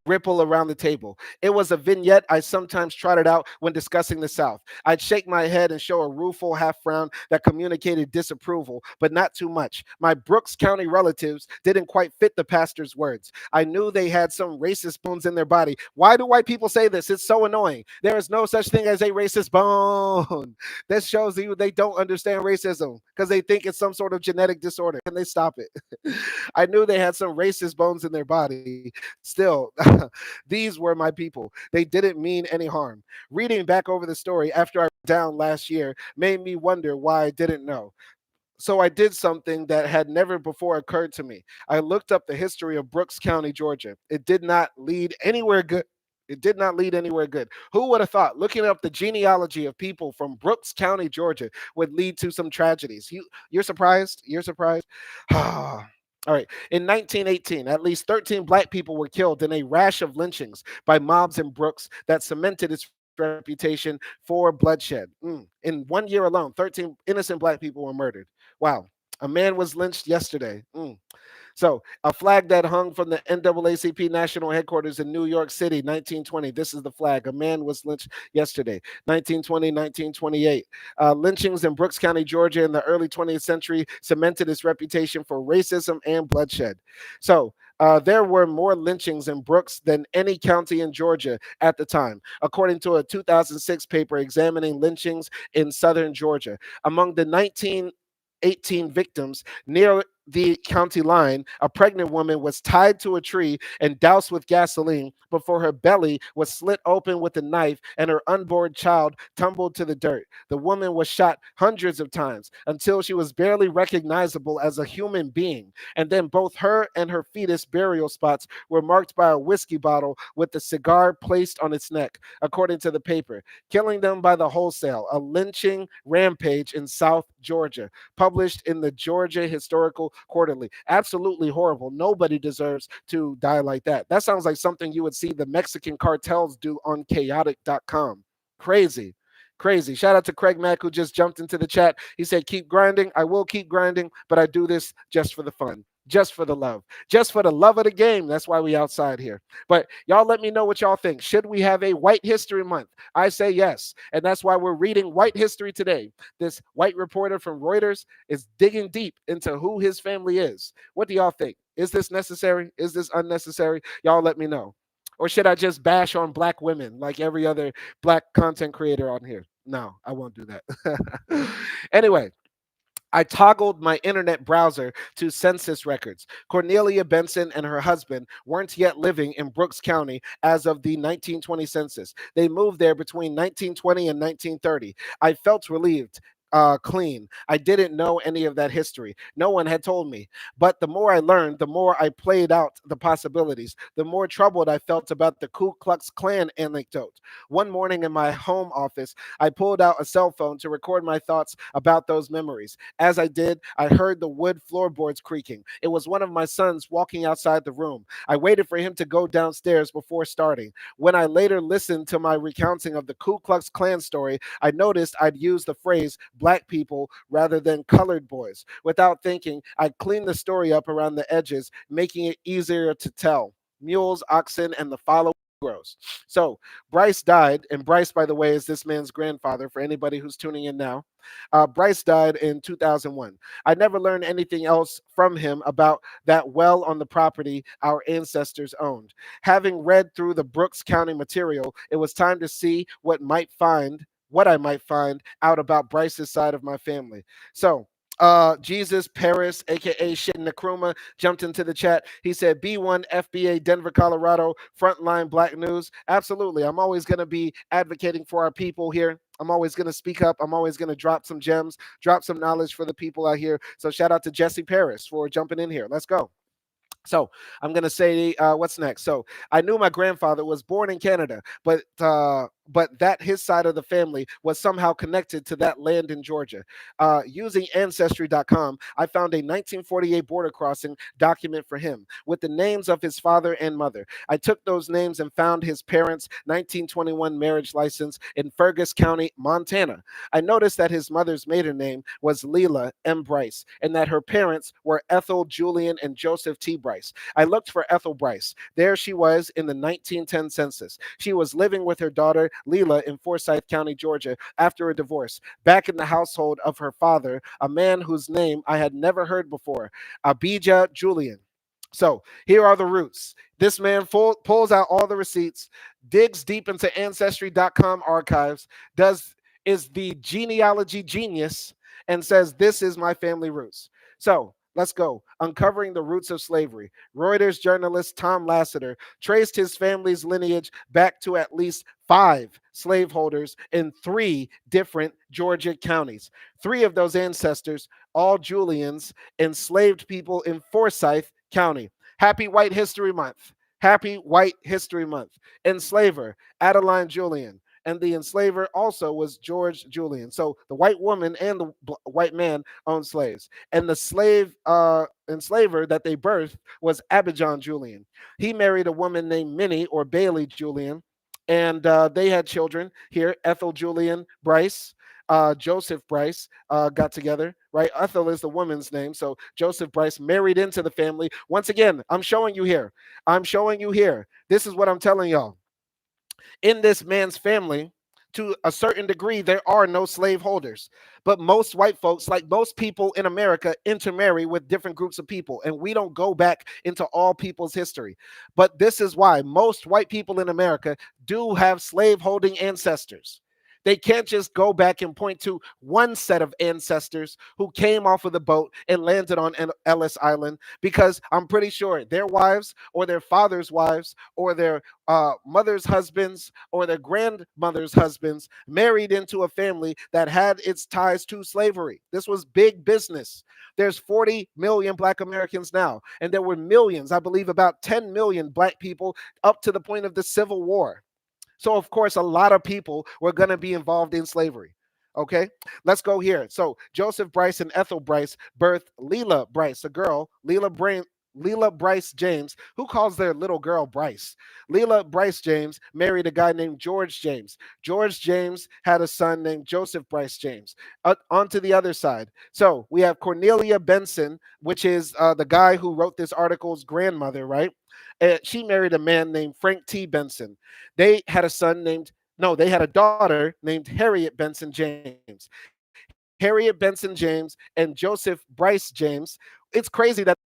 Ripple around the table. It was a vignette I sometimes trotted out when discussing the South. I'd shake my head and show a rueful half frown that communicated disapproval, but not too much. My Brooks County relatives didn't quite fit the pastor's words. I knew they had some racist bones in their body. Why do white people say this? It's so annoying. There is no such thing as a racist bone. This shows you they don't understand racism because they think it's some sort of genetic disorder. Can they stop it? I knew they had some racist bones in their body. Still, these were my people. They didn't mean any harm. Reading back over the story after I wrote down last year made me wonder why I didn't know. So I did something that had never before occurred to me. I looked up the history of Brooks County, Georgia. It did not lead anywhere good. It did not lead anywhere good. Who would have thought looking up the genealogy of people from Brooks County, Georgia would lead to some tragedies? You're surprised? You're surprised? All right. In 1918, at least 13 black people were killed in a rash of lynchings by mobs in Brooks that cemented its reputation for bloodshed. In 1 year alone, 13 innocent black people were murdered. Wow. A man was lynched yesterday. So, a flag that hung from the NAACP national headquarters in New York City, 1920. This is the flag. A man was lynched yesterday, 1920, 1928. Lynchings in Brooks County, Georgia in the early 20th century cemented its reputation for racism and bloodshed. So, there were more lynchings in Brooks than any county in Georgia at the time, according to a 2006 paper examining lynchings in southern Georgia. Among the 1918 victims near the county line, a pregnant woman was tied to a tree and doused with gasoline before her belly was slit open with a knife and her unborn child tumbled to the dirt. The woman was shot hundreds of times until she was barely recognizable as a human being. And then both her and her fetus burial spots were marked by a whiskey bottle with a cigar placed on its neck, according to the paper. Killing them by the wholesale, a lynching rampage in South Georgia, published in the Georgia Historical Quarterly. Absolutely horrible. Nobody deserves to die like that. That sounds like something you would see the Mexican cartels do on chaotic.com. Crazy. Crazy. Shout out to Craig Mack who just jumped into the chat. He said, keep grinding. I will keep grinding, but I do this just for the fun, just for the love, just for the love of the game. That's why we outside here. But y'all let me know what y'all think. Should we have a White History Month? I say yes. And that's why we're reading White History today. This white reporter from Reuters is digging deep into who his family is. What do y'all think? Is this necessary? Is this unnecessary? Y'all let me know. Or should I just bash on black women like every other black content creator on here? No, I won't do that. Anyway, I toggled my internet browser to census records. Cornelia Benson and her husband weren't yet living in Brooks County as of the 1920 census. They moved there between 1920 and 1930. I felt relieved. Clean. I didn't know any of that history. No one had told me. But the more I learned, the more I played out the possibilities, the more troubled I felt about the Ku Klux Klan anecdote. One morning in my home office, I pulled out a cell phone to record my thoughts about those memories. As I did, I heard the wood floorboards creaking. It was one of my sons walking outside the room. I waited for him to go downstairs before starting. When I later listened to my recounting of the Ku Klux Klan story, I noticed I'd used the phrase black people rather than colored boys. Without thinking, I cleaned the story up around the edges, making it easier to tell. Mules, oxen, and the following Negroes. So Bryce died, and Bryce, by the way, is this man's grandfather for anybody who's tuning in now. Bryce died in 2001. I never learned anything else from him about that well on the property our ancestors owned. Having read through the Brooks County material, it was time to see what I might find out about Bryce's side of my family. So, Jesus Paris, aka Shit Nkrumah, jumped into the chat. He said, B1 FBA Denver, Colorado, frontline black news. Absolutely. I'm always going to be advocating for our people here. I'm always going to speak up. I'm always going to drop some gems, drop some knowledge for the people out here. So, shout out to Jesse Paris for jumping in here. Let's go. So I'm gonna say what's next. So I knew my grandfather was born in Canada, but that his side of the family was somehow connected to that land in Georgia. Using Ancestry.com, I found a 1948 border crossing document for him with the names of his father and mother. I took those names and found his parents' 1921 marriage license in Fergus County, Montana. I noticed that his mother's maiden name was Leela M. Bryce and that her parents were Ethel Julian and Joseph T. Bryce. I looked for Ethel Bryce. There she was in the 1910 census. She was living with her daughter Leela in Forsyth County, Georgia, after a divorce, back in the household of her father, a man whose name I had never heard before, Abijah Julian. So here are the roots. This man pulls out all the receipts, digs deep into Ancestry.com archives, does is the genealogy genius, and says, "This is my family roots." So let's go. Uncovering the roots of slavery. Reuters journalist Tom Lasseter traced his family's lineage back to at least 5 slaveholders in 3 different Georgia counties. 3 of those ancestors, all Julians, enslaved people in Forsyth County. Happy White History Month. Happy White History Month. Enslaver, Adeline Julian. And the enslaver also was George Julian. So the white woman and the white man owned slaves. And the slave enslaver that they birthed was Abijah Julian. He married a woman named Minnie or Bailey Julian. And they had children here, Ethel Julian Bryce, Joseph Bryce got together, right? Ethel is the woman's name. So Joseph Bryce married into the family. Once again, I'm showing you here. I'm showing you here. This is what I'm telling y'all. In this man's family, to a certain degree, there are no slave holders. But most white folks, like most people in America, intermarry with different groups of people. And we don't go back into all people's history. But this is why most white people in America do have slave holding ancestors. They can't just go back and point to one set of ancestors who came off of the boat and landed on Ellis Island, because I'm pretty sure their wives or their father's wives or their mother's husbands or their grandmother's husbands married into a family that had its ties to slavery. This was big business. There's 40 million black Americans now, and there were millions, I believe about 10 million black people up to the point of the Civil War. So, of course, a lot of people were going to be involved in slavery. Okay, let's go here. So, Joseph Bryce and Ethel Bryce birthed Leela Bryce, a girl, Leela Bryce James, who calls their little girl Bryce. Leela Bryce James married a guy named George James. George James had a son named Joseph Bryce James. On to the other side. So we have Cornelia Benson, which is the guy who wrote this article's grandmother, right? She married a man named Frank T. Benson. They had a son named, no, they had a daughter named Harriet Benson James. Harriet Benson James and Joseph Bryce James. It's crazy that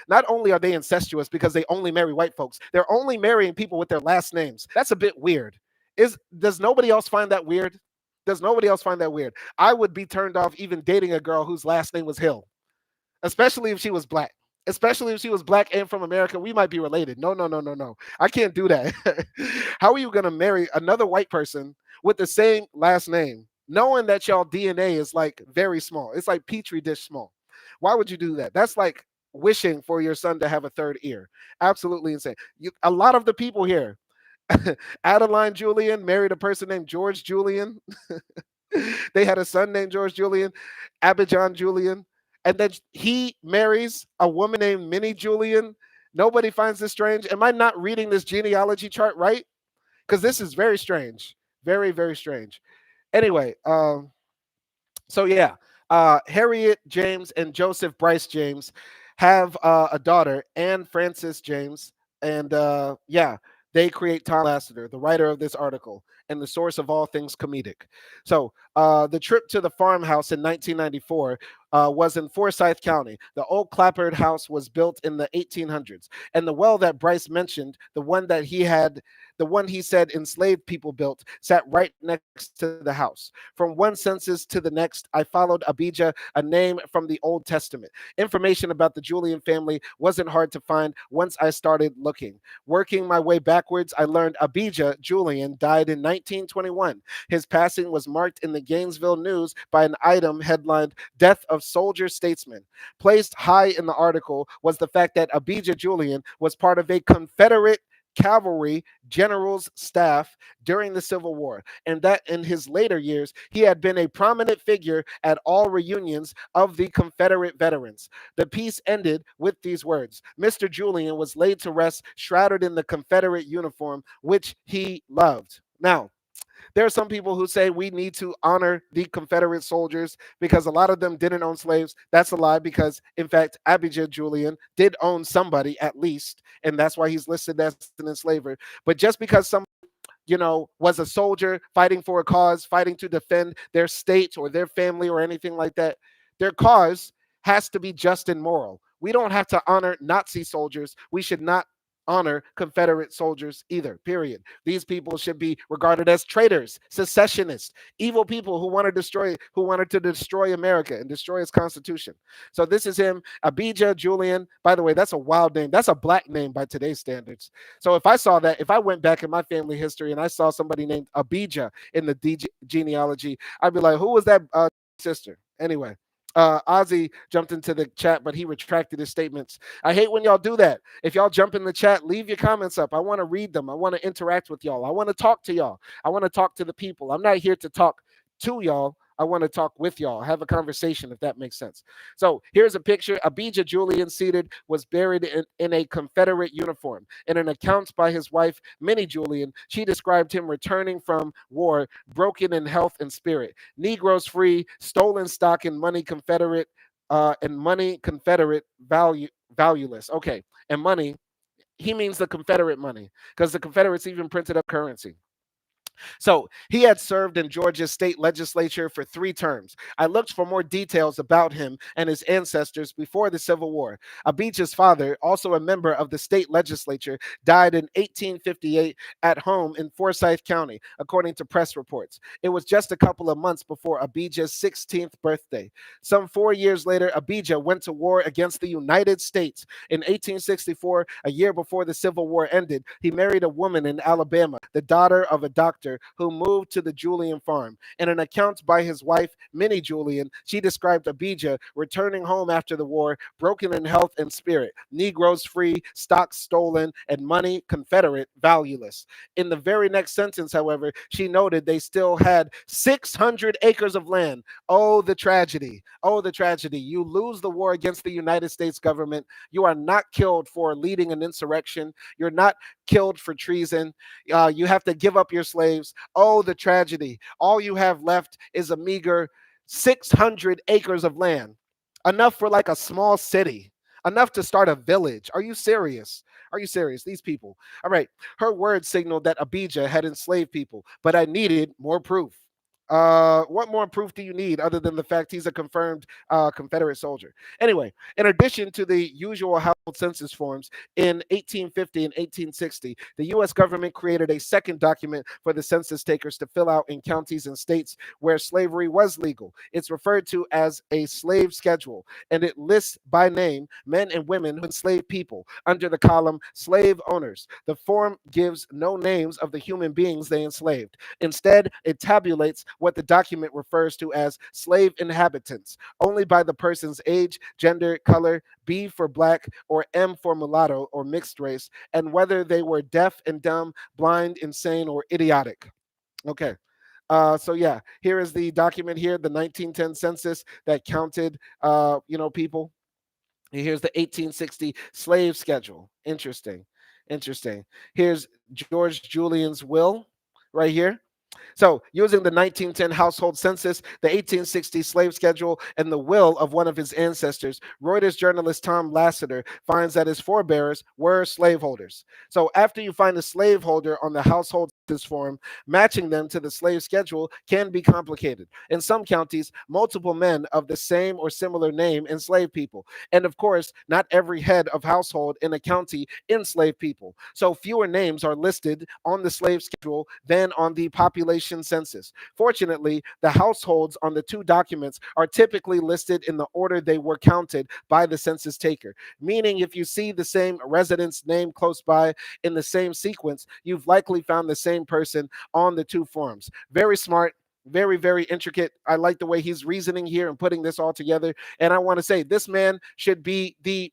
not only are they incestuous because they only marry white folks, they're only marrying people with their last names. That's a bit weird. Does nobody else find that weird? Does nobody else find that weird? I would be turned off even dating a girl whose last name was Hill, especially if she was black. Especially if she was black and from America, we might be related. No, no, no, no, no. I can't do that. How are you going to marry another white person with the same last name, knowing that y'all DNA is like very small? It's like petri dish small. Why would you do that? That's like wishing for your son to have a third ear. Absolutely insane. A lot of the people here, Adeline Julian married a person named George Julian. They had a son named George Julian, Abijah Julian, and then he marries a woman named Minnie Julian. Nobody finds this strange. Am I not reading this genealogy chart right? Because this is very strange. Very, very strange. Anyway, so yeah, Harriet James and Joseph Bryce James have a daughter, Anne Frances James, and yeah, they create Tom Lasseter, the writer of this article and the source of all things comedic. So the trip to the farmhouse in 1994 was in Forsyth County. The old clapboard house was built in the 1800s, and the well that Bryce mentioned, the one he said enslaved people built, sat right next to the house. From one census to the next, I followed Abijah, a name from the Old Testament. Information about the Julian family wasn't hard to find once I started looking. Working my way backwards, I learned Abijah Julian died in 1921. His passing was marked in the Gainesville News by an item headlined Death of Soldier Statesman. Placed high in the article was the fact that Abijah Julian was part of a Confederate cavalry general's staff during the Civil War, and that in his later years, he had been a prominent figure at all reunions of the Confederate veterans. The piece ended with these words: Mr. Julian was laid to rest, shrouded in the Confederate uniform, which he loved. Now, there are some people who say we need to honor the Confederate soldiers because a lot of them didn't own slaves. That's a lie because, in fact, Abijah Julian did own somebody at least, and that's why he's listed as an enslaver. But just because some was a soldier fighting for a cause, fighting to defend their state or their family or anything like that, their cause has to be just and moral. We don't have to honor Nazi soldiers. We should not honor Confederate soldiers either, period. These people should be regarded as traitors, secessionists, evil people who wanted to destroy America and destroy its constitution. So this is him, Abijah Julian. By the way, that's a wild name. That's a black name by today's standards. So if I saw that, if I went back in my family history and I saw somebody named Abijah in the genealogy, I'd be like, who was that sister? Anyway, Ozzy jumped into the chat, but he retracted his statements. I hate when y'all do that. If y'all jump in the chat, leave your comments up. I want to read them. I want to interact with y'all. I want to talk to y'all. I want to talk to the people. I'm not here to talk to y'all. I want to talk with y'all, have a conversation, if that makes sense. So here's a picture. Abijah Julian seated was buried in a Confederate uniform. In an account by his wife, Minnie Julian, she described him returning from war, broken in health and spirit. Negroes free, stolen stock and money Confederate valueless. Okay, and money, he means the Confederate money because the Confederates even printed up currency. So he had served in Georgia's state legislature for 3 terms. I looked for more details about him and his ancestors before the Civil War. Abijah's father, also a member of the state legislature, died in 1858 at home in Forsyth County, according to press reports. It was just a couple of months before Abijah's 16th birthday. Some 4 years later, Abijah went to war against the United States. In 1864, a year before the Civil War ended, he married a woman in Alabama, the daughter of a doctor who moved to the Julian farm. In an account by his wife, Minnie Julian, she described Abijah returning home after the war, broken in health and spirit, Negroes free, stock stolen, and money Confederate valueless. In the very next sentence, however, she noted they still had 600 acres of land. Oh, the tragedy. Oh, the tragedy. You lose the war against the United States government. You are not killed for leading an insurrection. You're not killed for treason. You have to give up your slaves. Oh, the tragedy. All you have left is a meager 600 acres of land, enough for like a small city, enough to start a village. Are you serious? Are you serious? These people. All right. Her words signaled that Abijah had enslaved people, but I needed more proof. What more proof do you need other than the fact he's a confirmed Confederate soldier? Anyway, in addition to the usual household census forms, in 1850 and 1860, the U.S. government created a second document for the census takers to fill out in counties and states where slavery was legal. It's referred to as a slave schedule, and it lists by name men and women who enslaved people under the column slave owners. The form gives no names of the human beings they enslaved. Instead, it tabulates what the document refers to as slave inhabitants, only by the person's age, gender, color, B for black, or M for mulatto or mixed race, and whether they were deaf and dumb, blind, insane, or idiotic. Okay. So yeah, here is the document here, the 1910 census that counted, people. Here's the 1860 slave schedule. Interesting. Interesting. Here's George Julian's will right here. So, using the 1910 household census, the 1860 slave schedule, and the will of one of his ancestors, Reuters journalist Tom Lasseter finds that his forebears were slaveholders. So, after you find a slaveholder on the household census form, matching them to the slave schedule can be complicated. In some counties, multiple men of the same or similar name enslave people. And of course, not every head of household in a county enslaved people. So, fewer names are listed on the slave schedule than on the population census. Fortunately, the households on the 2 documents are typically listed in the order they were counted by the census taker, meaning if you see the same resident's name close by in the same sequence, you've likely found the same person on the 2 forms. Very smart. Very, very intricate. I like the way he's reasoning here and putting this all together. And I want to say this man should be the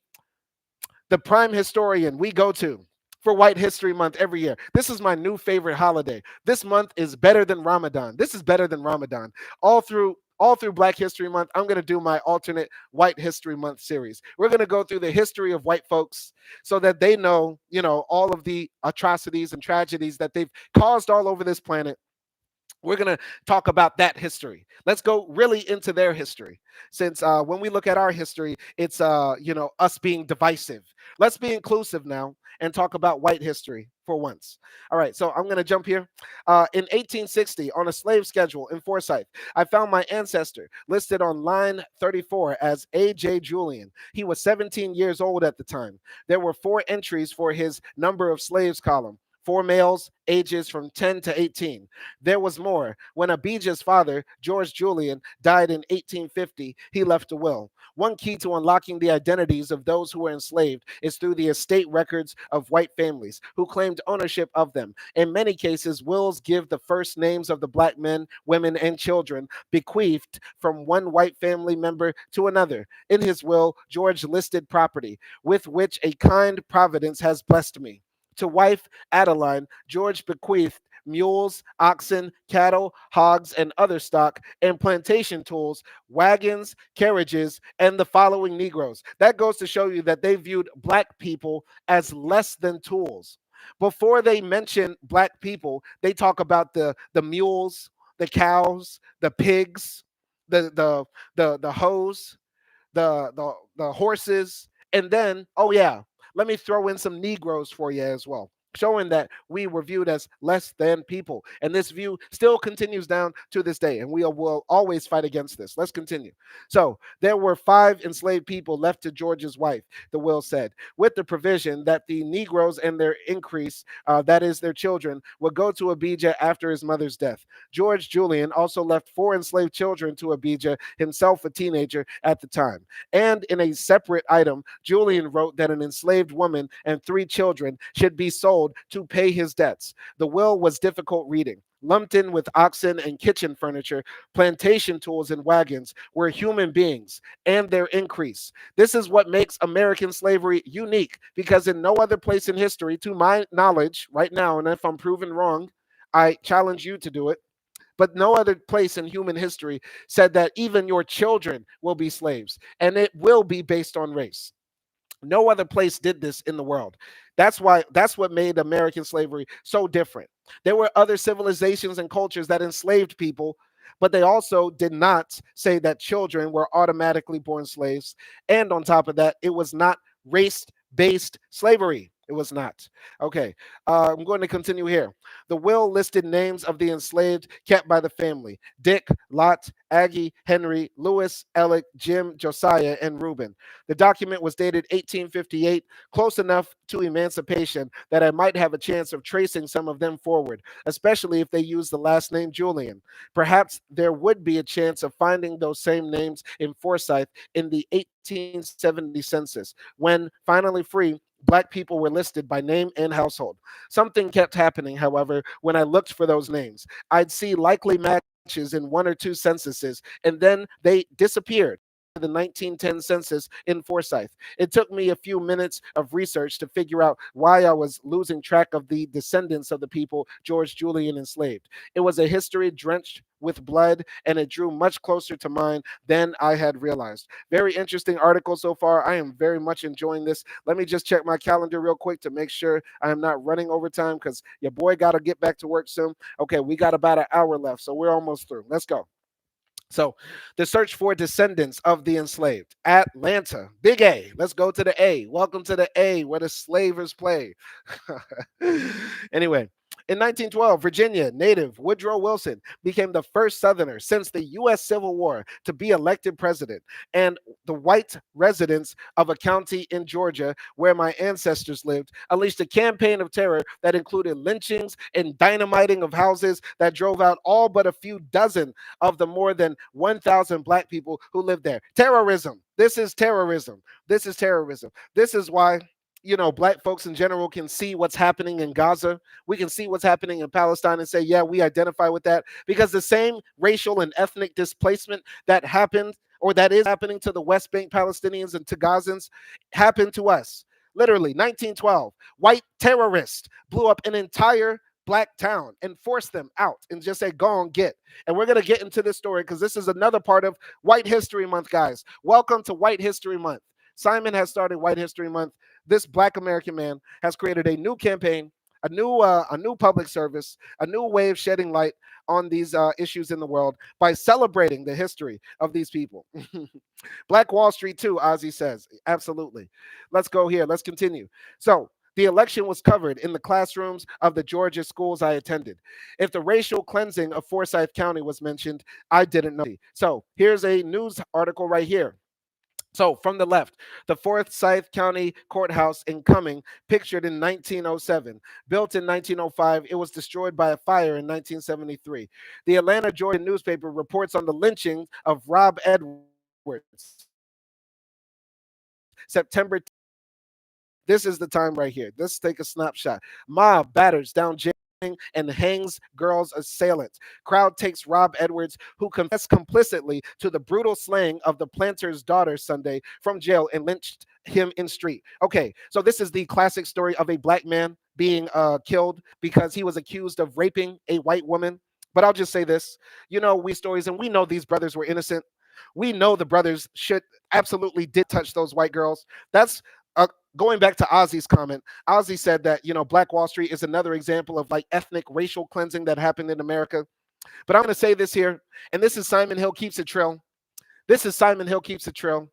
prime historian we go to. for White History Month every year. This is my new favorite holiday. This month is better than Ramadan. This is better than Ramadan. All through Black History Month, I'm going to do my alternate White History Month series. We're going to go through the history of white folks so that they know, all of the atrocities and tragedies that they've caused all over this planet. We're going to talk about that history. Let's go really into their history. Since when we look at our history, it's us being divisive. Let's be inclusive now and talk about white history for once. All right, so I'm going to jump here. In 1860, on a slave schedule in Forsyth, I found my ancestor listed on line 34 as A.J. Julian. He was 17 years old at the time. There were 4 entries for his number of slaves column. 4 males, ages from 10 to 18. There was more. When Abijah's father, George Julian, died in 1850, he left a will. One key to unlocking the identities of those who were enslaved is through the estate records of white families who claimed ownership of them. In many cases, wills give the first names of the black men, women, and children bequeathed from one white family member to another. In his will, George listed property with which a kind providence has blessed me. To wife Adeline, George bequeathed mules, oxen, cattle, hogs, and other stock, and plantation tools, wagons, carriages, and the following Negroes. That goes to show you that they viewed black people as less than tools. Before they mention black people, they talk about the mules, the cows, the pigs, the hoes, the horses, and then, oh yeah, let me throw in some Negroes for you as well, showing that we were viewed as less than people. And this view still continues down to this day, and we will always fight against this. Let's continue. So there were 5 enslaved people left to George's wife, the will said, with the provision that the Negroes and their increase, that is, their children, would go to Abijah after his mother's death. George Julian also left 4 enslaved children to Abijah, himself a teenager at the time. And in a separate item, Julian wrote that an enslaved woman and 3 children should be sold to pay his debts. The will was difficult reading. Lumped in with oxen and kitchen furniture, plantation tools, and wagons were human beings and their increase. This is what makes American slavery unique, because in no other place in history, to my knowledge, right now, and if I'm proven wrong, I challenge you to do it, but no other place in human history said that even your children will be slaves, and it will be based on race. No other place did this in the world. That's what made American slavery so different. There were other civilizations and cultures that enslaved people, but they also did not say that children were automatically born slaves. And on top of that, it was not race based slavery. It was not. Okay, I'm going to continue here. The will listed names of the enslaved kept by the family: Dick, Lot, Aggie, Henry, Lewis, Alec, Jim, Josiah, and Reuben. The document was dated 1858, close enough to emancipation that I might have a chance of tracing some of them forward, especially if they used the last name Julian. Perhaps there would be a chance of finding those same names in Forsyth in the 1870 census, when, finally free, black people were listed by name and household. Something kept happening, however, when I looked for those names. I'd see likely matches in 1 or 2 censuses, and then they disappeared. The 1910 census in Forsyth. It took me a few minutes of research to figure out why I was losing track of the descendants of the people George Julian enslaved. It was a history drenched with blood, and it drew much closer to mine than I had realized. Very interesting article so far. I am very much enjoying this. Let me just check my calendar real quick to make sure I am not running over time, because your boy got to get back to work soon. Okay, we got about an hour left, so we're almost through. Let's go. So, the search for descendants of the enslaved. Atlanta, big A. Let's go to the A. Welcome to the A, where the slavers play. Anyway, in 1912, Virginia native Woodrow Wilson became the first Southerner since the U.S. Civil War to be elected president, and the white residents of a county in Georgia where my ancestors lived unleashed a campaign of terror that included lynchings and dynamiting of houses that drove out all but a few dozen of the more than 1,000 black people who lived there. Terrorism. This is terrorism. This is terrorism. This is why, black folks in general can see what's happening in Gaza. We can see what's happening in Palestine and say, yeah, we identify with that, because the same racial and ethnic displacement that happened, or that is happening to the West Bank Palestinians and to Gazans, happened to us. Literally, 1912, white terrorists blew up an entire black town and forced them out and just said, go on, get. And we're going to get into this story because this is another part of White History Month, guys. Welcome to White History Month. Simon has started White History Month. This Black American man has created a new campaign, a new public service, a new way of shedding light on these issues in the world by celebrating the history of these people. Black Wall Street too, Ozzy says. Absolutely. Let's go here. Let's continue. So the election was covered in the classrooms of the Georgia schools I attended. If the racial cleansing of Forsyth County was mentioned, I didn't know. So here's a news article right here. So, from the left, the Forsyth County Courthouse in Cumming, pictured in 1907. Built in 1905, it was destroyed by a fire in 1973. The Atlanta, Georgia newspaper reports on the lynching of Rob Edwards, September 2000. This is the time right here. Let's take a snapshot. Mob batters down jail and hangs girl's assailant. Crowd takes Rob Edwards, who confessed complicitly to the brutal slaying of the planter's daughter Sunday, from jail and lynched him in street. Okay, so this is the classic story of a black man being killed because he was accused of raping a white woman. But I'll just say this, we stories and we know these brothers were innocent. We know the brothers should absolutely did touch those white girls. That's going back to Ozzy's comment. Ozzy said that, Black Wall Street is another example of like ethnic racial cleansing that happened in America. But I'm going to say this here, and this is Simon Hill Keeps It Trill. This is Simon Hill Keeps It Trill.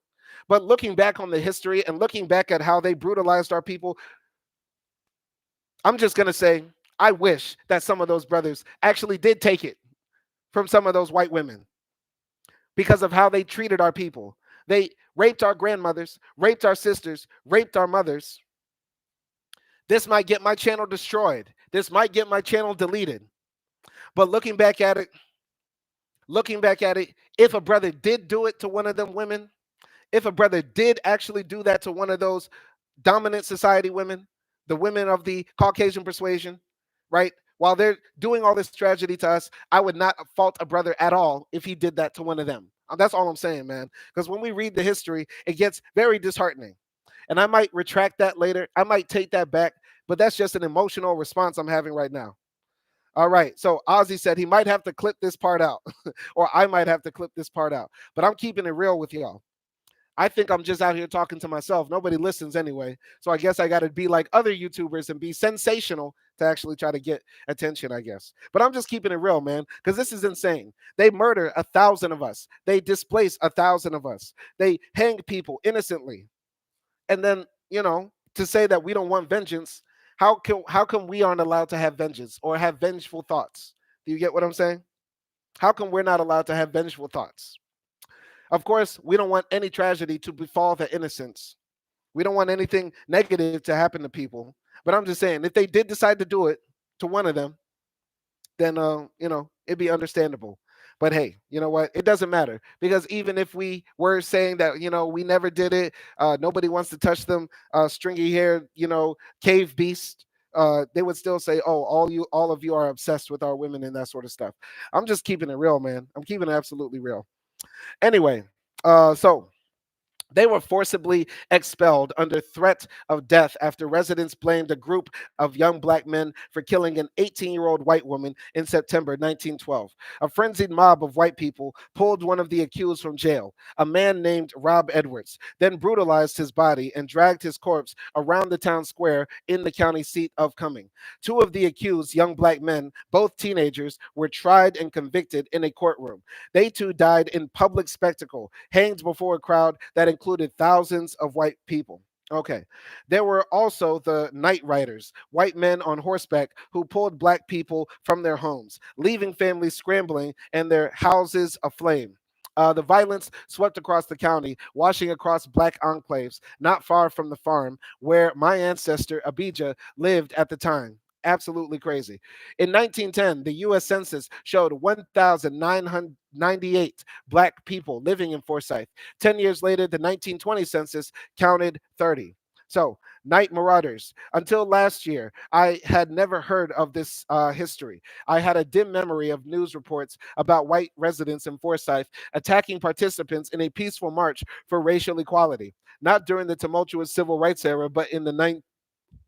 But looking back on the history and looking back at how they brutalized our people, I'm just going to say, I wish that some of those brothers actually did take it from some of those white women because of how they treated our people. They raped our grandmothers, raped our sisters, raped our mothers. This might get my channel destroyed. This might get my channel deleted. But looking back at it, if a brother did do it to one of them women, if a brother did actually do that to one of those dominant society women, the women of the Caucasian persuasion, right? While they're doing all this tragedy to us, I would not fault a brother at all if he did that to one of them. That's all I'm saying, man. Because when we read the history, it gets very disheartening. And I might retract that later. I might take that back, but that's just an emotional response I'm having right now. All right. So Ozzy said he might have to clip this part out, or I might have to clip this part out. But I'm keeping it real with y'all. I think I'm just out here talking to myself. Nobody listens anyway. So I guess I got to be like other YouTubers and be sensational to actually try to get attention, I guess. But I'm just keeping it real, man, because this is insane. They murder 1,000 of us. They displace 1,000 of us. They hang people innocently. And then, to say that we don't want vengeance, how come we aren't allowed to have vengeance or have vengeful thoughts? Do you get what I'm saying? How come we're not allowed to have vengeful thoughts? Of course, we don't want any tragedy to befall the innocents. We don't want anything negative to happen to people. But I'm just saying, if they did decide to do it to one of them, then it'd be understandable. But hey, you know what? It doesn't matter because even if we were saying that we never did it, nobody wants to touch them, stringy hair, cave beast. They would still say, "Oh, all of you are obsessed with our women and that sort of stuff." I'm just keeping it real, man. I'm keeping it absolutely real. Anyway, so they were forcibly expelled under threat of death after residents blamed a group of young black men for killing an 18-year-old white woman in September 1912. A frenzied mob of white people pulled one of the accused from jail, a man named Rob Edwards, then brutalized his body and dragged his corpse around the town square in the county seat of Cumming. Two of the accused young black men, both teenagers, were tried and convicted in a courtroom. They too died in public spectacle, hanged before a crowd that included thousands of white people. Okay. There were also the night riders, white men on horseback who pulled black people from their homes, leaving families scrambling and their houses aflame. The violence swept across the county, washing across black enclaves not far from the farm where my ancestor Abijah lived at the time. Absolutely crazy. In 1910, the U.S. Census showed 1,998 black people living in Forsyth. 10 years later, the 1920 census counted 30. So, night marauders. Until last year, I had never heard of this history. I had a dim memory of news reports about white residents in Forsyth attacking participants in a peaceful march for racial equality, not during the tumultuous civil rights era, but in the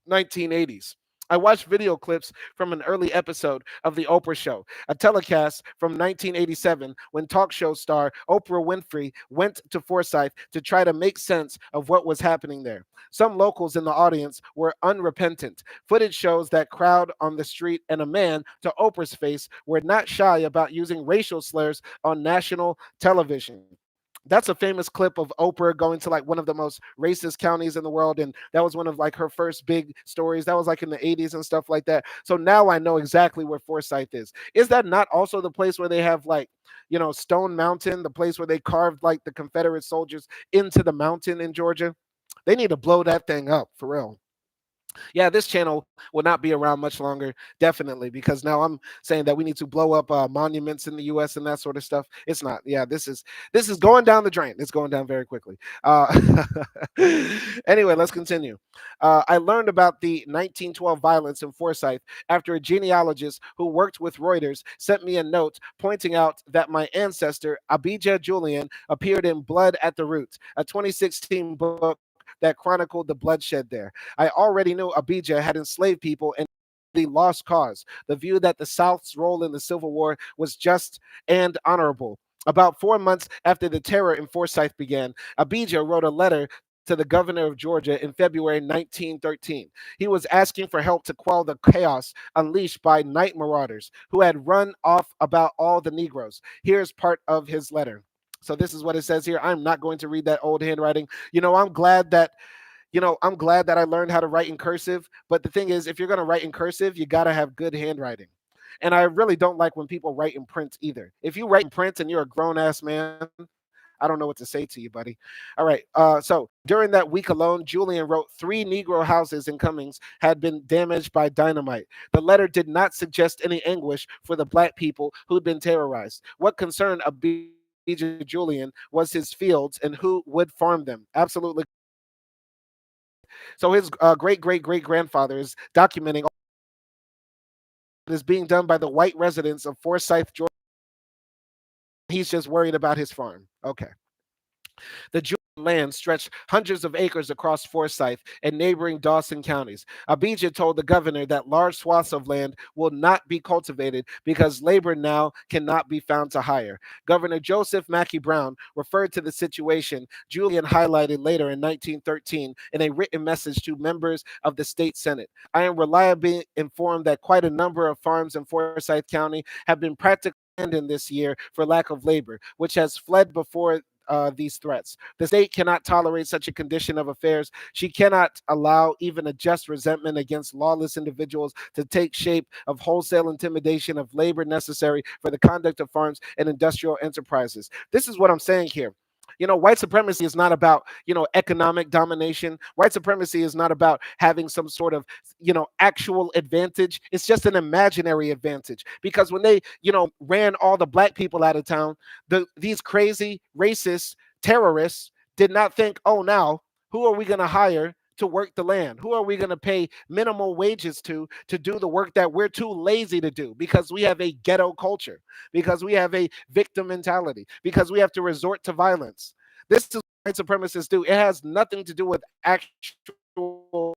1980s. I watched video clips from an early episode of The Oprah Show, a telecast from 1987 when talk show star Oprah Winfrey went to Forsyth to try to make sense of what was happening there. Some locals in the audience were unrepentant. Footage shows that crowd on the street and a man to Oprah's face were not shy about using racial slurs on national television. That's a famous clip of Oprah going to like one of the most racist counties in the world, and that was one of like her first big stories. That was like in the 80s and stuff like that. So now I know exactly where Forsyth is. Is that not also the place where they have like, Stone Mountain, the place where they carved like the Confederate soldiers into the mountain in Georgia? They need to blow that thing up for real. Yeah, this channel will not be around much longer, definitely, because now I'm saying that we need to blow up monuments in the U.S. and that sort of stuff. It's not. Yeah, this is going down the drain. It's going down very quickly. Anyway, let's continue. I learned about the 1912 violence in Forsyth after a genealogist who worked with Reuters sent me a note pointing out that my ancestor Abijah Julian appeared in Blood at the Root, a 2016 book that chronicled the bloodshed there. I already knew Abijah had enslaved people and the lost cause, the view that the South's role in the Civil War was just and honorable. About 4 months after the terror in Forsyth began, Abijah wrote a letter to the governor of Georgia in February 1913. He was asking for help to quell the chaos unleashed by night marauders who had run off about all the Negroes. Here's part of his letter. So this is what it says here. I'm not going to read that old handwriting. I'm glad that I learned how to write in cursive. But the thing is, if you're going to write in cursive, you got to have good handwriting. And I really don't like when people write in print either. If you write in print and you're a grown ass man, I don't know what to say to you, buddy. All right. So during that week alone, Julian wrote 3 Negro houses in Cummings had been damaged by dynamite. The letter did not suggest any anguish for the black people who'd been terrorized. What concerned Abijah Julian was his fields and who would farm them. Absolutely correct. So his great great great grandfather is documenting all that is being done by the white residents of Forsyth, Georgia. He's just worried about his farm. Okay. The Julian land stretched hundreds of acres across Forsyth and neighboring Dawson counties. Abijah told the governor that large swaths of land will not be cultivated because labor now cannot be found to hire. Governor Joseph Mackey Brown referred to the situation Julian highlighted later in 1913 in a written message to members of the state Senate. I am reliably informed that quite a number of farms in Forsyth County have been practically abandoned this year for lack of labor, which has fled before these threats. The state cannot tolerate such a condition of affairs. She cannot allow even a just resentment against lawless individuals to take shape of wholesale intimidation of labor necessary for the conduct of farms and industrial enterprises. This is what I'm saying here. White supremacy is not about, economic domination. White supremacy is not about having some sort of, actual advantage. It's just an imaginary advantage. Because when they, ran all the black people out of town, these crazy racist terrorists did not think, oh, now, who are we going to hire to work the land? Who are we going to pay minimal wages to do the work that we're too lazy to do because we have a ghetto culture, because we have a victim mentality, because we have to resort to violence? This is what white supremacists do. It has nothing to do with actual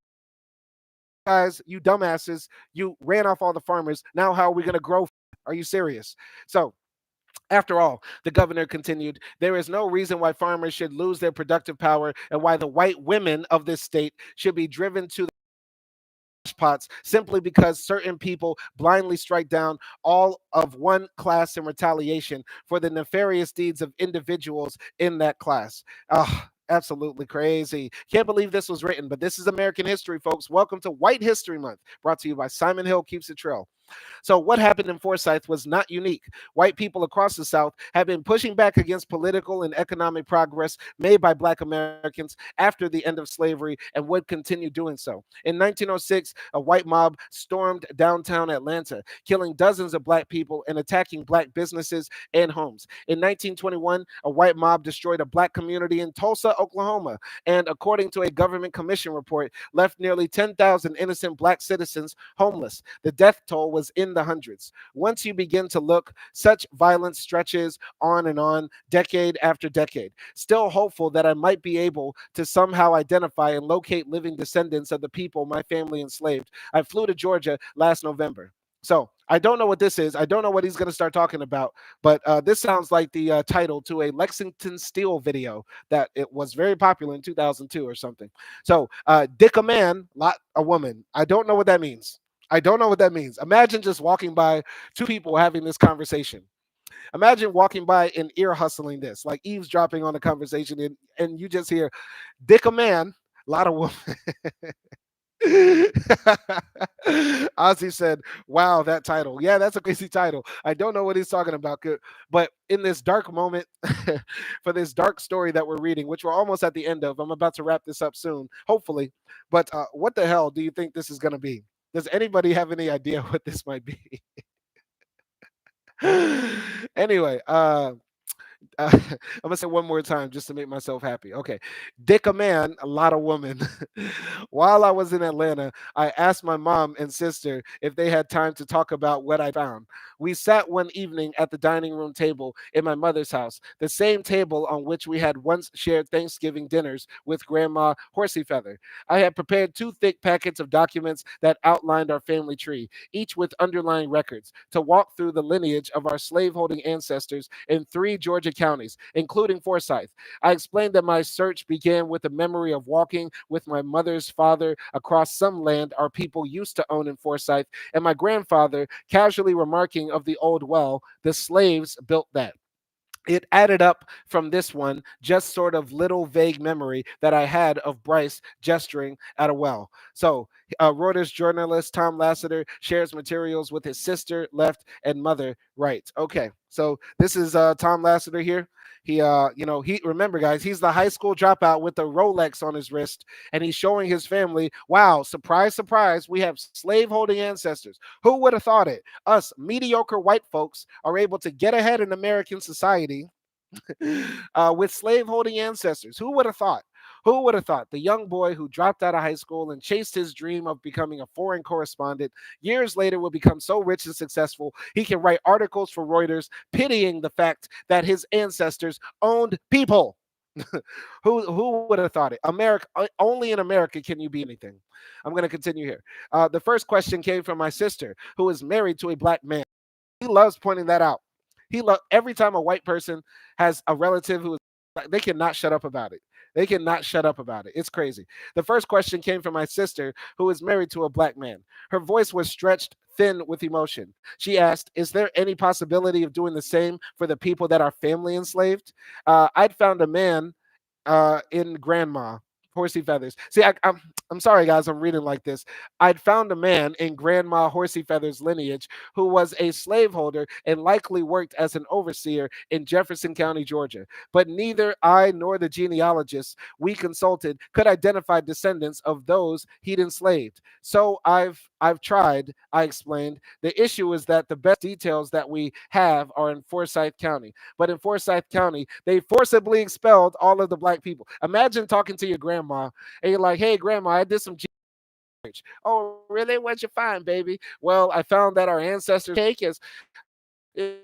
guys, you dumbasses, you ran off all the farmers. Now how are we going to grow? Are you serious? So after all, the governor continued, there is no reason why farmers should lose their productive power and why the white women of this state should be driven to pots simply because certain people blindly strike down all of one class in retaliation for the nefarious deeds of individuals in that class. Absolutely crazy. Can't believe this was written, but this is American history, folks. Welcome to White History Month, brought to you by Simon Hill Keeps It Trail. So, what happened in Forsyth was not unique. White people across the South have been pushing back against political and economic progress made by Black Americans after the end of slavery and would continue doing so. In 1906, a white mob stormed downtown Atlanta, killing dozens of Black people and attacking Black businesses and homes. In 1921, a white mob destroyed a Black community in Tulsa, Oklahoma, and according to a government commission report, left nearly 10,000 innocent Black citizens homeless. The death toll was in the hundreds. Once you begin to look, such violence stretches on, decade after decade. Still hopeful that I might be able to somehow identify and locate living descendants of the people my family enslaved, I flew to Georgia last November. So I don't know what this is. I don't know what he's going to start talking about, but this sounds like the title to a Lexington Steel video that it was very popular in 2002 or something. So dick a man, lot a woman. I don't know what that means. I don't know what that means. Imagine just walking by two people having this conversation. Imagine walking by and ear hustling this, like eavesdropping on the conversation, and you just hear dick a man, lot of woman. Ozzy said, "Wow, that title. Yeah, that's a crazy title. I don't know what he's talking about, but in this dark moment, for this dark story that we're reading, which we're almost at the end of, I'm about to wrap this up soon, hopefully. But what the hell do you think this is going to be? Does anybody have any idea what this might be?" Anyway, I'm gonna say one more time just to make myself happy. Okay, dick a man, a lot of woman. While I was in Atlanta, I asked my mom and sister if they had time to talk about what I found. We sat one evening at the dining room table in my mother's house, the same table on which we had once shared Thanksgiving dinners with Grandma Horsey Feather. I had prepared two thick packets of documents that outlined our family tree, each with underlying records, to walk through the lineage of our slaveholding ancestors in three Georgia counties, including Forsyth. I explained that my search began with the memory of walking with my mother's father across some land our people used to own in Forsyth, and my grandfather casually remarking of the old well, the slaves built that. It added up from this one, just sort of little vague memory that I had of Bryce gesturing at a well. So, Reuters journalist Tom Lasseter shares materials with his sister, left, and mother, right. Okay, so this is Tom Lasseter here. He remember guys, he's the high school dropout with a Rolex on his wrist, and he's showing his family, wow, surprise, surprise, we have slave-holding ancestors. Who would have thought it? Us mediocre white folks are able to get ahead in American society with slaveholding ancestors. Who would have thought? Who would have thought the young boy who dropped out of high school and chased his dream of becoming a foreign correspondent years later will become so rich and successful he can write articles for Reuters pitying the fact that his ancestors owned people? Who would have thought it? America, only in America can you be anything. I'm going to continue here. The first question came from my sister, who is married to a black man. He loves pointing that out. Every time a white person has a relative who is black, they cannot shut up about it. They cannot shut up about it. It's crazy. The first question came from my sister, who is married to a black man. Her voice was stretched thin with emotion. She asked, "Is there any possibility of doing the same for the people that our family enslaved?" I'd found a man in Grandma Horsey Feathers. See, I'm sorry, guys, I'm reading like this. I'd found a man in Grandma Horsey Feathers' lineage who was a slaveholder and likely worked as an overseer in Jefferson County, Georgia. But neither I nor the genealogists we consulted could identify descendants of those he'd enslaved. So I've tried, I explained. The issue is that the best details that we have are in Forsyth County. But in Forsyth County, they forcibly expelled all of the black people. Imagine talking to your grandma and you're like, "Hey, grandma, I did some research." "Oh, really? What'd you find, baby?" "Well, I found that our ancestors take is kicked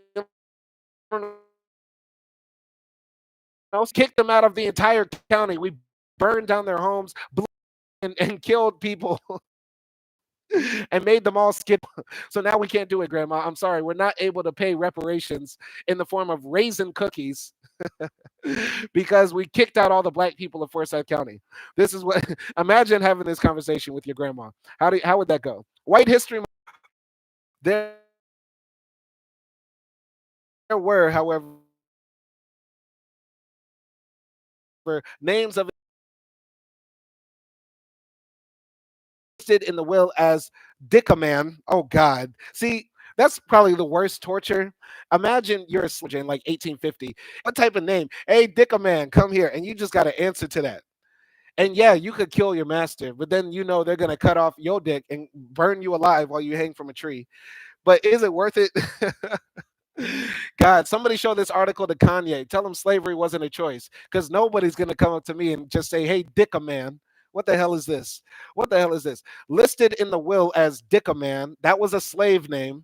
them out of the entire county. We burned down their homes, blew and killed people and made them all skip. So now we can't do it, grandma. I'm sorry. We're not able to pay reparations in the form of raisin cookies because we kicked out all the black people of Forsyth County." This is what imagine having this conversation with your grandma. How would that go? White history. There were, however, names of listed in the will as Dickaman. Oh God. See, that's probably the worst torture. Imagine you're a soldier in like 1850. What type of name? Hey, Dickaman, come here. And you just got to answer to that. And yeah, you could kill your master, but then you know they're going to cut off your dick and burn you alive while you hang from a tree. But is it worth it? God, somebody show this article to Kanye. Tell him slavery wasn't a choice because nobody's going to come up to me and just say, hey, Dicka man. What the hell is this? What the hell is this? Listed in the will as Dicka man, that was a slave name,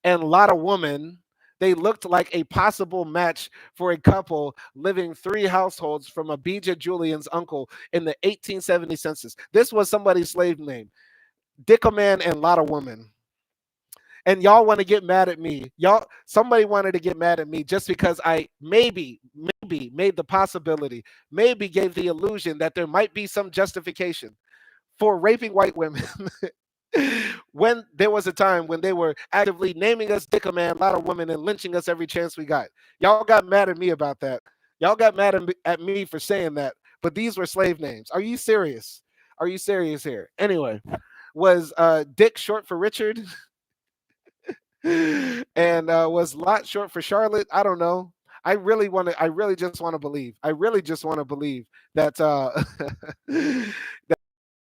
and Lotta Woman, they looked like a possible match for a couple living three households from Abijah Julian's uncle in the 1870 census. This was somebody's slave name. Dicka man and Lotta Woman. And y'all want to get mad at me. Y'all, somebody wanted to get mad at me just because I maybe made the possibility, maybe gave the illusion that there might be some justification for raping white women. When there was a time when they were actively naming us dick a man, lot of women, and lynching us every chance we got. Y'all got mad at me about that. Y'all got mad at me for saying that, but these were slave names. Are you serious? Are you serious here? Anyway, was Dick short for Richard? And was Lot short for Charlotte? I don't know. I really want to. I really just want to believe. I really just want to believe that that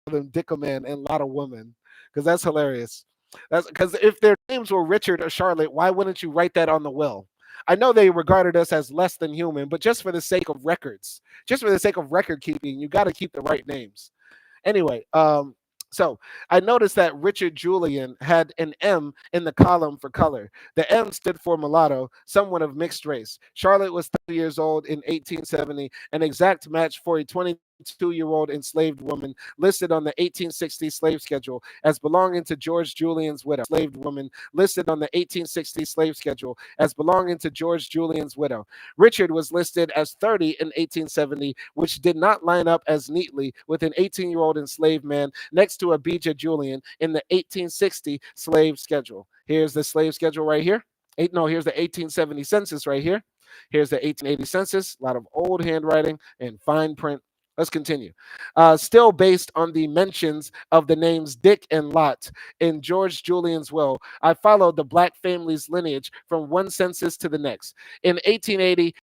them Dick a man and Lot of woman, because that's hilarious. That's because if their names were Richard or Charlotte, why wouldn't you write that on the will? I know they regarded us as less than human, but just for the sake of records, just for the sake of record keeping, you got to keep the right names. Anyway, so I noticed that Richard Julian had an M in the column for color. The M stood for mulatto, someone of mixed race. Charlotte was 30 years old in 1870, an exact match for a 22-year-old enslaved woman listed on the 1860 slave schedule as belonging to George Julian's widow. Enslaved woman listed on the 1860 slave schedule as belonging to George Julian's widow. Richard was listed as 30 in 1870, which did not line up as neatly with an 18-year-old enslaved man next to Abijah Julian in the 1860 slave schedule. Here's the slave schedule right here. Here's the 1870 census right here. Here's the 1880 census. A lot of old handwriting and fine print. Let's continue. Still based on the mentions of the names Dick and Lot in George Julian's will, I followed the black family's lineage from one census to the next. In 1880,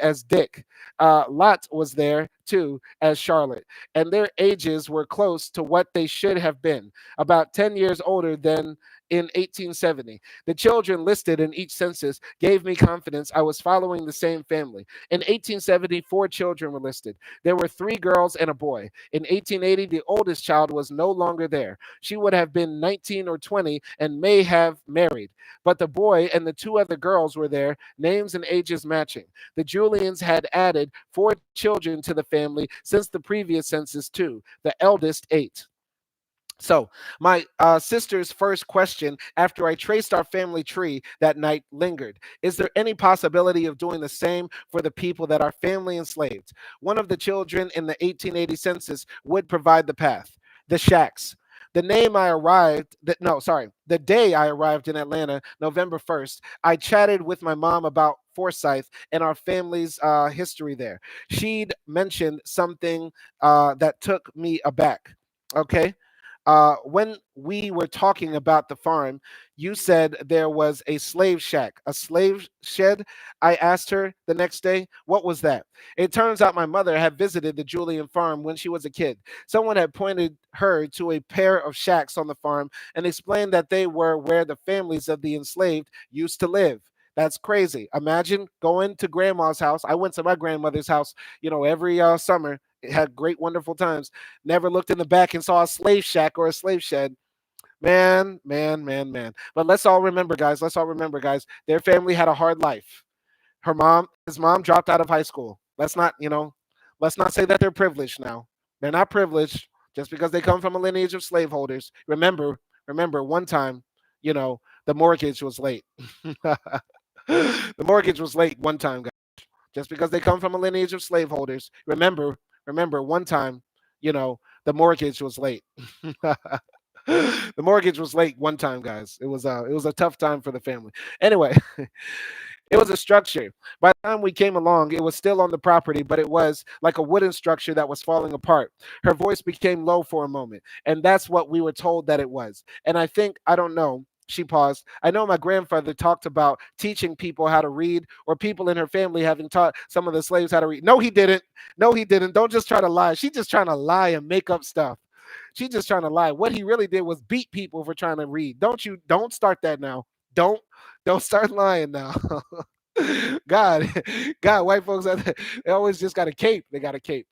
as Dick. Lot was there too as Charlotte, and their ages were close to what they should have been, about 10 years older than in 1870. The children listed in each census gave me confidence I was following the same family. In 1870, 4 children were listed. There were 3 girls and a boy. In 1880, the oldest child was no longer there. She would have been 19 or 20 and may have married. But the boy and the 2 other girls were there, names and ages matching. The Julians had added 4 children to the family since the previous census, too. The eldest 8. So, my sister's first question after I traced our family tree that night lingered. Is there any possibility of doing the same for the people that our family enslaved? One of the children in the 1880 census would provide the path. The Shacks. The day I arrived in Atlanta, November 1st, I chatted with my mom about Forsyth and our family's history there. She'd mentioned something that took me aback. Okay. When we were talking about the farm, you said there was a slave shack, a slave shed. I asked her the next day, what was that? It turns out my mother had visited the Julian farm when she was a kid. Someone had pointed her to a pair of shacks on the farm and explained that they were where the families of the enslaved used to live. That's crazy. Imagine going to grandma's house. I went to my grandmother's house, every summer. It had great, wonderful times. Never looked in the back and saw a slave shack or a slave shed. Man, man, man, man. But let's all remember, guys. Let's all remember, guys. Their family had a hard life. His mom dropped out of high school. Let's not say that they're privileged now. They're not privileged just because they come from a lineage of slaveholders. Remember, one time, the mortgage was late. The mortgage was late one time, guys. Just because they come from a lineage of slaveholders. Remember, one time, the mortgage was late. The mortgage was late one time, guys. It was a tough time for the family. Anyway, It was a structure. By the time we came along, it was still on the property, but it was like a wooden structure that was falling apart. Her voice became low for a moment, and that's what we were told that it was. And I think, I don't know. She paused. I know my grandfather talked about teaching people how to read, or people in her family having taught some of the slaves how to read. No, he didn't. No, he didn't. Don't just try to lie. She's just trying to lie and make up stuff. She's just trying to lie. What he really did was beat people for trying to read. Don't start that now. Don't don't start lying now. God, God, white folks, they always just got a cape. They got a cape.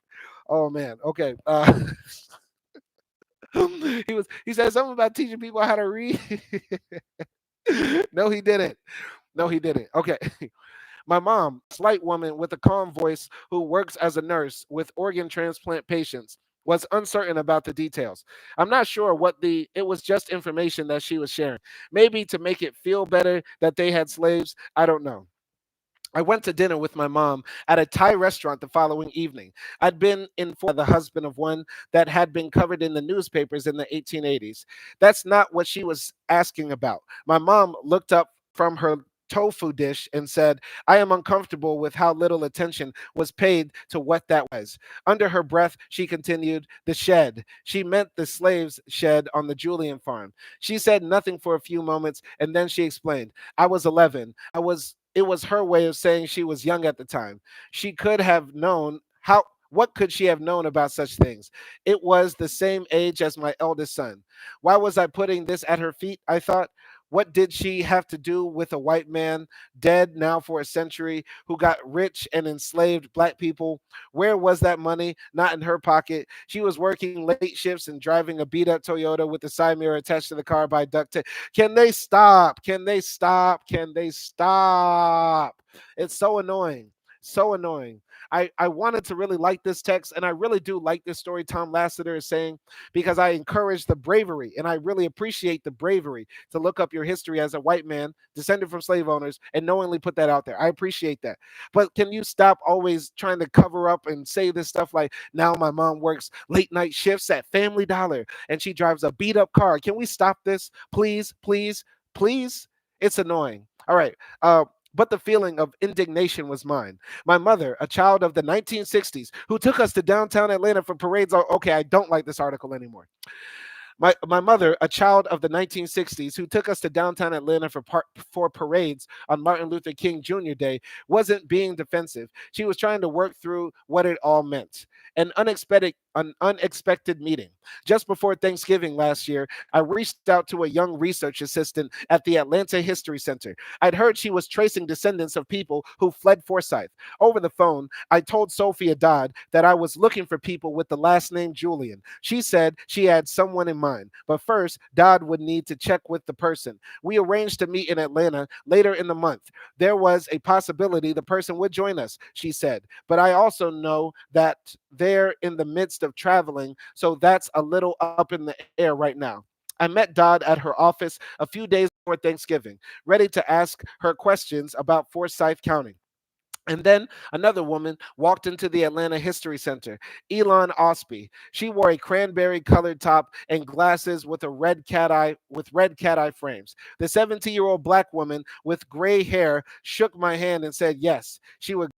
Oh man. Okay. He said something about teaching people how to read. No, he didn't. No, he didn't. Okay. My mom, slight woman with a calm voice who works as a nurse with organ transplant patients, was uncertain about the details. I'm not sure what it was just information that she was sharing. Maybe to make it feel better that they had slaves. I don't know. I went to dinner with my mom at a Thai restaurant the following evening. I'd been informed by the husband of one that had been covered in the newspapers in the 1880s. That's not what she was asking about. My mom looked up from her tofu dish and said, I am uncomfortable with how little attention was paid to what that was. Under her breath, she continued, the shed. She meant the slaves' shed on the Julian farm. She said nothing for a few moments and then she explained, I was 11. It was her way of saying she was young at the time. She could have known how what could she have known about such things? It was the same age as my eldest son. Why was I putting this at her feet? I thought. What did she have to do with a white man, dead now for a century, who got rich and enslaved black people? Where was that money? Not in her pocket. She was working late shifts and driving a beat up Toyota with the side mirror attached to the car by duct tape. Can they stop? Can they stop? Can they stop? It's so annoying. So annoying. I wanted to really like this text, and I really do like this story Tom Lasseter is saying, because I encourage the bravery, and I really appreciate the bravery to look up your history as a white man, descended from slave owners, and knowingly put that out there. I appreciate that. But can you stop always trying to cover up and say this stuff like, now my mom works late night shifts at Family Dollar and she drives a beat up car? Can we stop this? Please, please, please? It's annoying. All right. But the feeling of indignation was mine. My mother, a child of the 1960s, who took us to downtown Atlanta for parades. Okay, I don't like this article anymore. My mother, a child of the 1960s, who took us to downtown Atlanta for parades on Martin Luther King Jr. Day, wasn't being defensive. She was trying to work through what it all meant. An unexpected meeting. Just before Thanksgiving last year, I reached out to a young research assistant at the Atlanta History Center. I'd heard she was tracing descendants of people who fled Forsyth. Over the phone, I told Sophia Dodd that I was looking for people with the last name Julian. She said she had someone in mind, but first, Dodd would need to check with the person. We arranged to meet in Atlanta later in the month. There was a possibility the person would join us, she said, but I also know that they're in the midst of traveling, so that's a little up in the air right now. I met Dodd at her office a few days before Thanksgiving, ready to ask her questions about Forsyth County. And then another woman walked into the Atlanta History Center, Elon Osby. She wore a cranberry colored top and glasses with red cat eye frames. The 17-year-old black woman with gray hair shook my hand and said yes. She would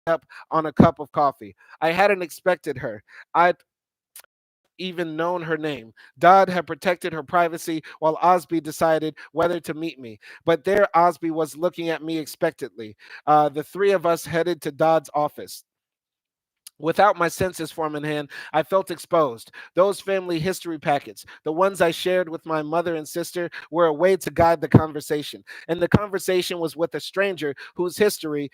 up on a cup of coffee. I hadn't expected her. I'd even known her name. Dodd had protected her privacy while Osby decided whether to meet me. But there Osby was looking at me expectantly. The three of us headed to Dodd's office. Without my census form in hand, I felt exposed. Those family history packets, the ones I shared with my mother and sister, were a way to guide the conversation. And the conversation was with a stranger whose history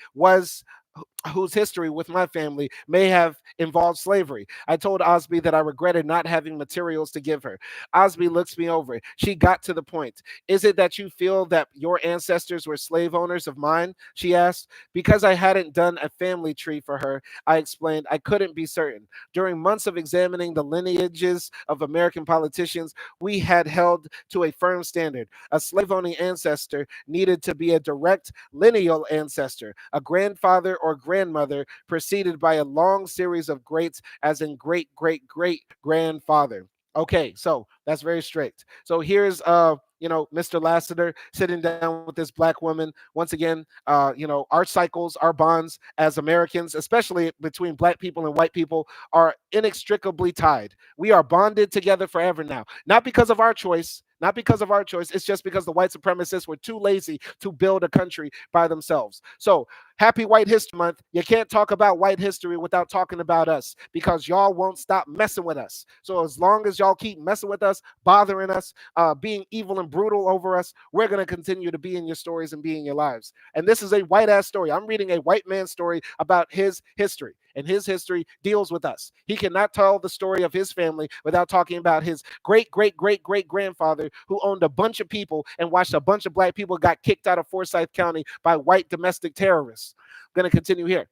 with my family may have involved slavery. I told Osby that I regretted not having materials to give her. Osby looks me over. She got to the point. Is it that you feel that your ancestors were slave owners of mine? She asked. Because I hadn't done a family tree for her, I explained I couldn't be certain. During months of examining the lineages of American politicians, we had held to a firm standard. A slave owning ancestor needed to be a direct lineal ancestor, a grandfather or grandmother preceded by a long series of greats, as in great great great grandfather. Okay, so that's very strict. So here's Mr. Lasseter sitting down with this black woman. Once again, our cycles, our bonds as Americans, especially between black people and white people, are inextricably tied. We are bonded together forever now. Not because of our choice, not because of our choice. It's just because the white supremacists were too lazy to build a country by themselves. So happy White History Month. You can't talk about white history without talking about us because y'all won't stop messing with us. So as long as y'all keep messing with us, bothering us, being evil and brutal over us, we're going to continue to be in your stories and be in your lives. And this is a white ass story. I'm reading a white man's story about his history. And his history deals with us. He cannot tell the story of his family without talking about his great, great, great, great grandfather who owned a bunch of people and watched a bunch of black people got kicked out of Forsyth County by white domestic terrorists. I'm going to continue here.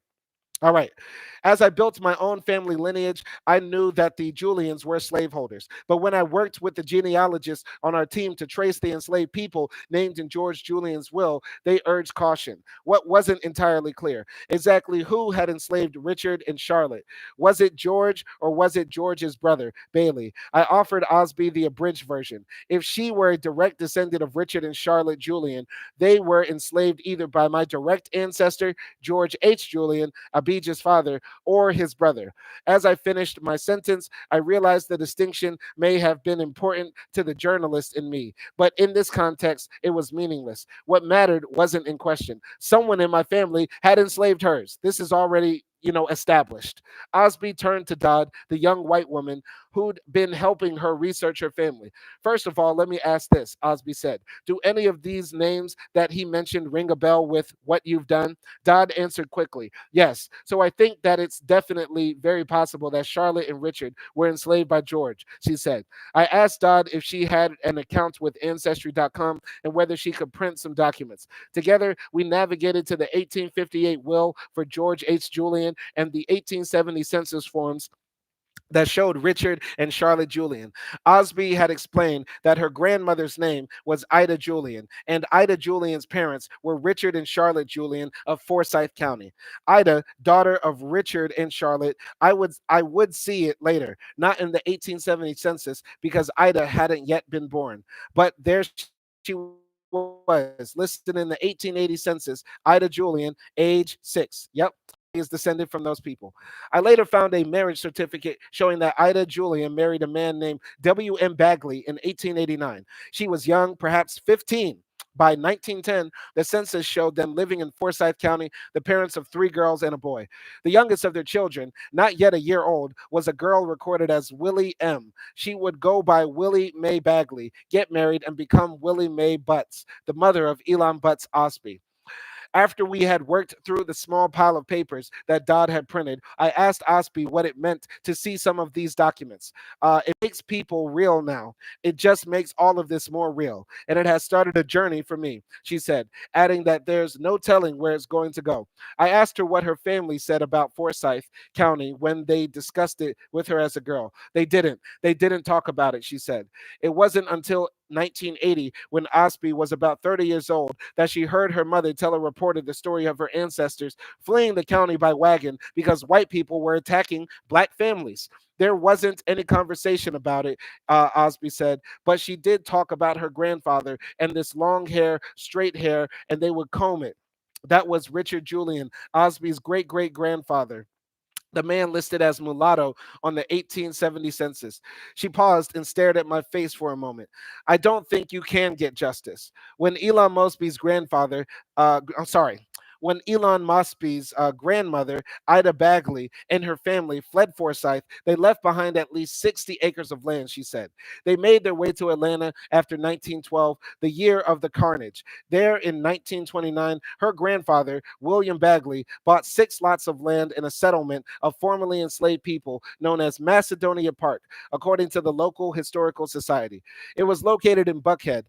All right. As I built my own family lineage, I knew that the Julians were slaveholders. But when I worked with the genealogists on our team to trace the enslaved people named in George Julian's will, they urged caution. What wasn't entirely clear? Exactly who had enslaved Richard and Charlotte? Was it George or was it George's brother, Bailey? I offered Osby the abridged version. If she were a direct descendant of Richard and Charlotte Julian, they were enslaved either by my direct ancestor, George H. Julian, Abijah's father, or his brother. As I finished my sentence, I realized the distinction may have been important to the journalist in me, but in this context, it was meaningless. What mattered wasn't in question. Someone in my family had enslaved hers. This is already established. Osby turned to Dodd, the young white woman who'd been helping her research her family. First of all, let me ask this, Osby said. Do any of these names that he mentioned ring a bell with what you've done? Dodd answered quickly, yes. So I think that it's definitely very possible that Charlotte and Richard were enslaved by George, she said. I asked Dodd if she had an account with Ancestry.com and whether she could print some documents. Together, we navigated to the 1858 will for George H. Julian and the 1870 census forms that showed Richard and Charlotte Julian. Osby had explained that her grandmother's name was Ida Julian, and Ida Julian's parents were Richard and Charlotte Julian of Forsyth County. Ida, daughter of Richard and Charlotte, I would see it later, not in the 1870 census because Ida hadn't yet been born. But there she was, listed in the 1880 census, Ida Julian, age 6. Yep, Osby is descended from those people. I later found a marriage certificate showing that Ida Julian married a man named W.M. Bagley in 1889. She was young, perhaps 15. By 1910, the census showed them living in Forsyth County, the parents of three girls and a boy. The youngest of their children, not yet a year old, was a girl recorded as Willie M. She would go by Willie Mae Bagley, get married, and become Willie Mae Butts, the mother of Elon Butts Osby. After we had worked through the small pile of papers that Dodd had printed, I asked Osby what it meant to see some of these documents. It makes people real now. It just makes all of this more real. And it has started a journey for me, she said, adding that there's no telling where it's going to go. I asked her what her family said about Forsyth County when they discussed it with her as a girl. They didn't. They didn't talk about it, she said. It wasn't until 1980, when Osby was about 30 years old, that she heard her mother tell a reporter the story of her ancestors fleeing the county by wagon because white people were attacking black families. There wasn't any conversation about it, Osby said, but she did talk about her grandfather and this long hair, straight hair, and they would comb it. That was Richard Julian, Osby's great great grandfather, the man listed as mulatto on the 1870 census. She paused and stared at my face for a moment. I don't think you can get justice. When Elon Mosby's grandfather, I'm sorry, when Elon Mosby's grandmother, Ida Bagley, and her family fled Forsyth, they left behind at least 60 acres of land, she said. They made their way to Atlanta after 1912, the year of the carnage. There in 1929, her grandfather, William Bagley, bought 6 lots of land in a settlement of formerly enslaved people known as Macedonia Park, according to the local historical society. It was located in Buckhead,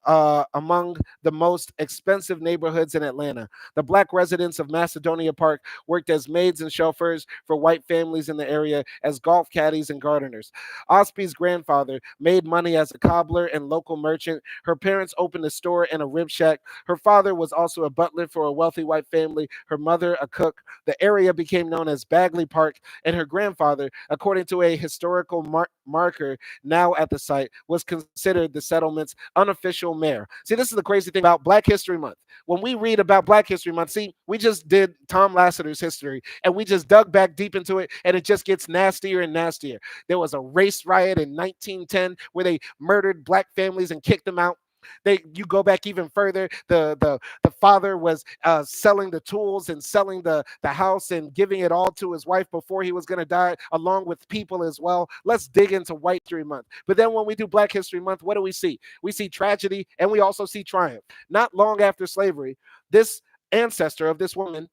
among the most expensive neighborhoods in Atlanta. The black residents of Macedonia Park worked as maids and chauffeurs for white families in the area as golf caddies and gardeners. Osby's grandfather made money as a cobbler and local merchant. Her parents opened a store and a rib shack. Her father was also a butler for a wealthy white family, her mother a cook. The area became known as Bagley Park, and her grandfather, according to a historical marker now at the site, was considered the settlement's unofficial mayor. See, this is the crazy thing about Black History Month. When we read about Black History Month, see, we just did Tom Lasseter's history and we just dug back deep into it, and it just gets nastier and nastier. There was a race riot in 1910 where they murdered black families and kicked them out. You go back even further. The father was selling the tools and selling the house and giving it all to his wife before he was going to die, along with people as well. Let's dig into White History Month. But then when we do Black History Month, what do we see? We see tragedy and we also see triumph. Not long after slavery, this ancestor of this woman,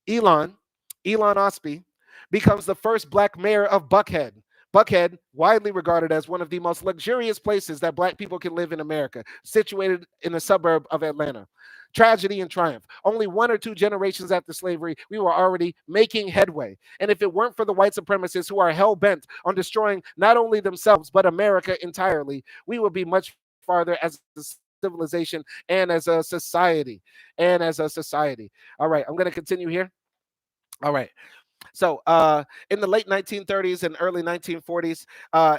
Elon, Elon Osby, becomes the first black mayor of Buckhead. Buckhead, widely regarded as one of the most luxurious places that black people can live in America, situated in a suburb of Atlanta. Tragedy and triumph. Only one or two generations after slavery, we were already making headway. And if it weren't for the white supremacists who are hell bent on destroying not only themselves, but America entirely, we would be much farther as a civilization and as a society. All right, I'm going to continue here. All right. So, in the late 1930s and early 1940s,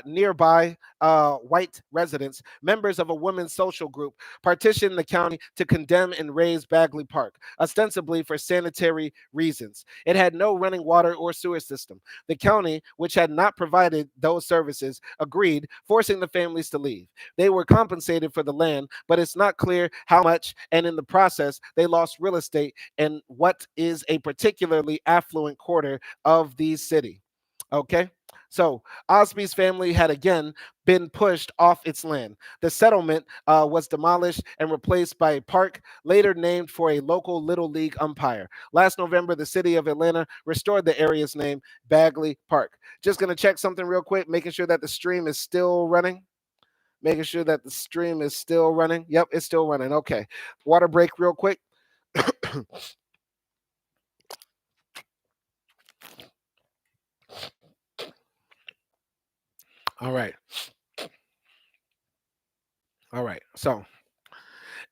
nearby white residents, members of a women's social group, partitioned the county to condemn and raze Bagley Park, ostensibly for sanitary reasons. It had no running water or sewer system. The county, which had not provided those services, agreed, forcing the families to leave. They were compensated for the land, but it's not clear how much, and in the process, they lost real estate in what is a particularly affluent quarter of the city. Okay. So Osby's family had again been pushed off its land. The settlement was demolished and replaced by a park later named for a local Little League umpire. Last November, the city of Atlanta restored the area's name, Bagley Park. Just going to check something real quick, making sure that the stream is still running. Making sure that the stream is still running. Yep, it's still running. Okay. Water break real quick. All right. All right. So,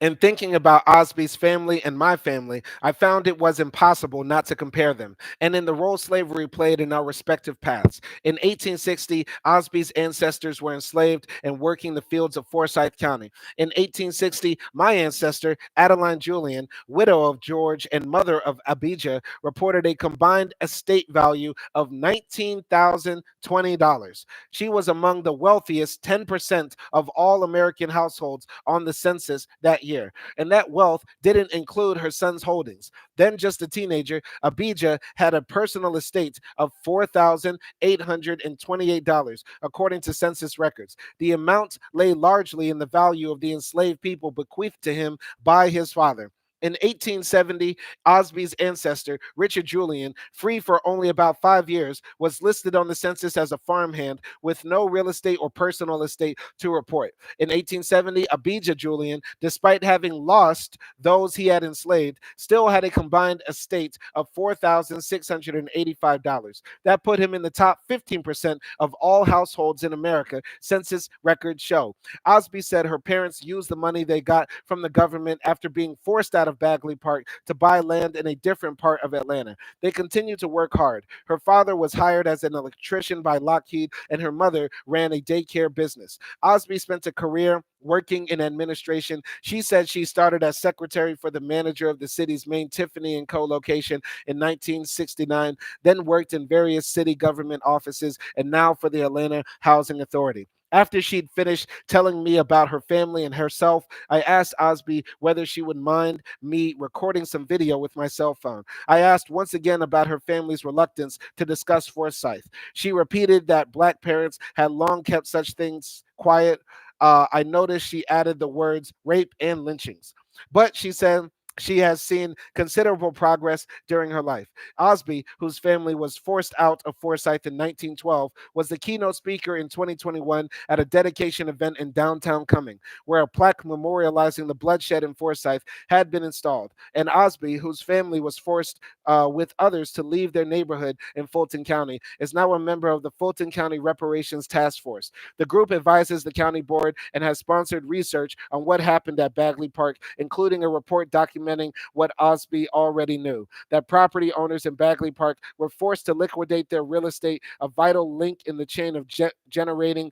in thinking about Osby's family and my family, I found it was impossible not to compare them, and in the role slavery played in our respective paths. In 1860, Osby's ancestors were enslaved and working the fields of Forsyth County. In 1860, my ancestor, Adeline Julian, widow of George and mother of Abijah, reported a combined estate value of $19,020. She was among the wealthiest 10% of all American households on the census that year, and that wealth didn't include her son's holdings. Then, just a teenager, Abijah had a personal estate of $4,828, according to census records. The amount lay largely in the value of the enslaved people bequeathed to him by his father. In 1870, Osby's ancestor, Richard Julian, free for only about 5 years, was listed on the census as a farmhand with no real estate or personal estate to report. In 1870, Abijah Julian, despite having lost those he had enslaved, still had a combined estate of $4,685. That put him in the top 15% of all households in America, census records show. Osby said her parents used the money they got from the government after being forced out of Bagley Park to buy land in a different part of Atlanta. They continued to work hard. Her father was hired as an electrician by Lockheed, and her mother ran a daycare business. Osby spent a career working in administration. She said she started as secretary for the manager of the city's main Tiffany and Co. location in 1969, then worked in various city government offices, and now for the Atlanta Housing Authority. After she'd finished telling me about her family and herself, I asked Osby whether she would mind me recording some video with my cell phone. I asked once again about her family's reluctance to discuss Forsyth. She repeated that black parents had long kept such things quiet. I noticed she added the words rape and lynchings. But she said, She has seen considerable progress during her life. Osby, whose family was forced out of Forsyth in 1912, was the keynote speaker in 2021 at a dedication event in downtown Cumming, where a plaque memorializing the bloodshed in Forsyth had been installed. And Osby, whose family was forced with others to leave their neighborhood in Fulton County, is now a member of the Fulton County Reparations Task Force. The group advises the county board and has sponsored research on what happened at Bagley Park, including a report documenting what Osby already knew, that property owners in Bagley Park were forced to liquidate their real estate, a vital link in the chain of generating.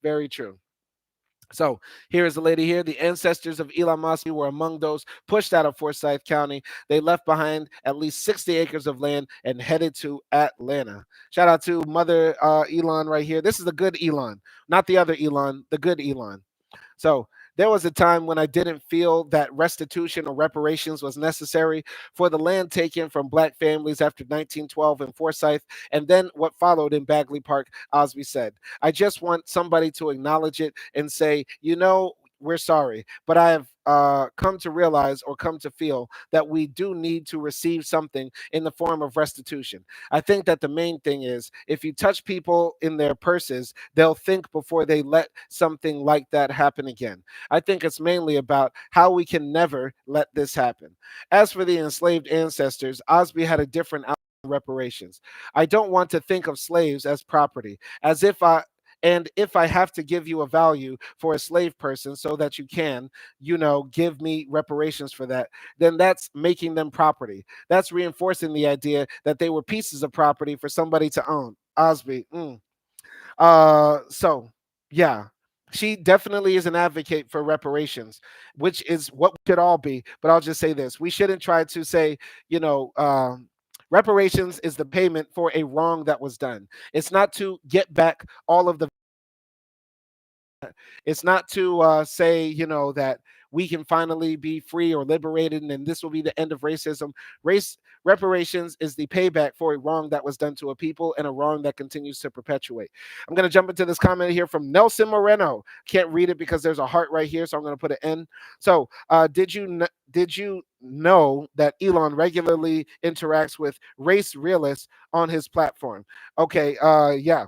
Very true. So here is the lady here. The ancestors of Elon Musk were among those pushed out of Forsyth County. They left behind at least 60 acres of land and headed to Atlanta. Shout out to Mother Elon right here. This is the good Elon, not the other Elon, the good Elon. So there was a time when I didn't feel that restitution or reparations was necessary for the land taken from black families after 1912 in Forsyth, and then what followed in Bagley Park, Osby said. I just want somebody to acknowledge it and say, we're sorry, but I have come to realize or come to feel that we do need to receive something in the form of restitution. I think that the main thing is if you touch people in their purses, they'll think before they let something like that happen again. I think it's mainly about how we can never let this happen. As for the enslaved ancestors, Osby had a different outlook on reparations. I don't want to think of slaves as property, as if I and if I have to give you a value for a slave person so that you can, give me reparations for that, then that's making them property. That's reinforcing the idea that they were pieces of property for somebody to own. Osby. So yeah, she definitely is an advocate for reparations, which is what we should all be. But I'll just say this: we shouldn't try to say, you know, reparations is the payment for a wrong that was done. It's not to get back all of the it's not to say, that we can finally be free or liberated and this will be the end of racism. Race reparations is the payback for a wrong that was done to a people and a wrong that continues to perpetuate. I'm going to jump into this comment here from Nelson Moreno. Can't read it because there's a heart right here, so I'm going to put an N. So, did you know that Elon regularly interacts with race realists on his platform? Okay, yeah,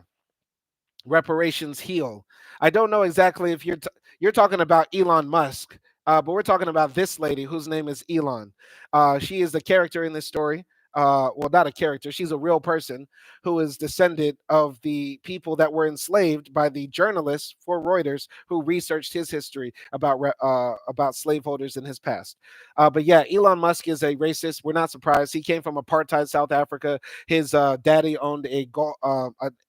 reparations heal. I don't know exactly if you're talking about Elon Musk, but we're talking about this lady whose name is Elon. She is the character in this story. Well, not a character. She's a real person who is descendant of the people that were enslaved by the journalists for Reuters who researched his history about slaveholders in his past. But yeah, Elon Musk is a racist. We're not surprised. He came from apartheid South Africa. His daddy owned an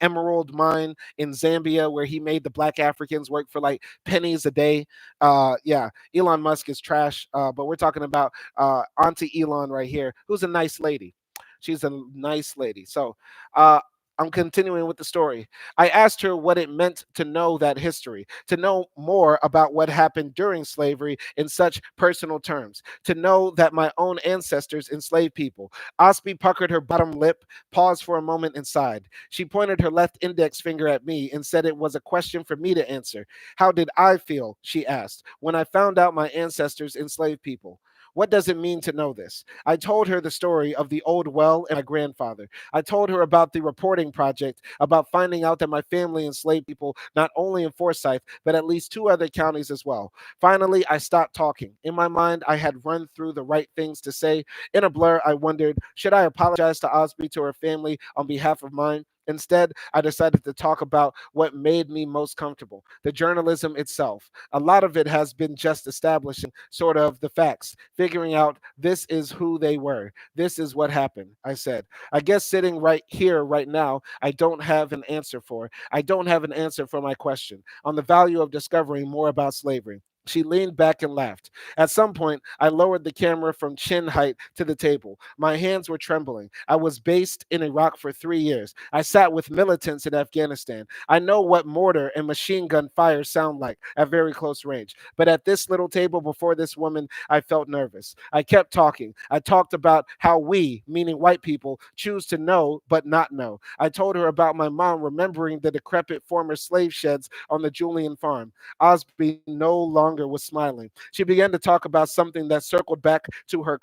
emerald mine in Zambia where he made the black Africans work for like pennies a day. Yeah, Elon Musk is trash. But we're talking about Auntie Elon right here, who's a nice lady. She's a nice lady. So uh, I'm continuing with the story. I asked her what it meant to know that history, to know more about what happened during slavery in such personal terms, to know that my own ancestors enslaved people. Osby puckered her bottom lip, paused for a moment, and sighed. She pointed her left index finger at me and said it was a question for me to answer. How did I feel, she asked, when I found out my ancestors enslaved people? What does it mean to know this? I told her the story of the old well and my grandfather. I told her about the reporting project, about finding out that my family enslaved people not only in Forsyth, but at least two other counties as well. Finally, I stopped talking. In my mind, I had run through the right things to say. In a blur, I wondered, should I apologize to Osby, to her family, on behalf of mine? Instead, I decided to talk about what made me most comfortable, the journalism itself. A lot of it has been just establishing sort of the facts, figuring out this is who they were. This is what happened, I said. I guess sitting right here, right now, I don't have an answer for. I don't have an answer for my question on the value of discovering more about slavery. She leaned back and laughed. At some point, I lowered the camera from chin height to the table. My hands were trembling. I was based in Iraq for 3 years. I sat with militants in Afghanistan. I know what mortar and machine gun fire sound like at very close range. But at this little table before this woman, I felt nervous. I kept talking. I talked about how we, meaning white people, choose to know but not know. I told her about my mom remembering the decrepit former slave sheds on the Julian farm. Osby no longer longer was smiling. She began to talk about something that circled back to her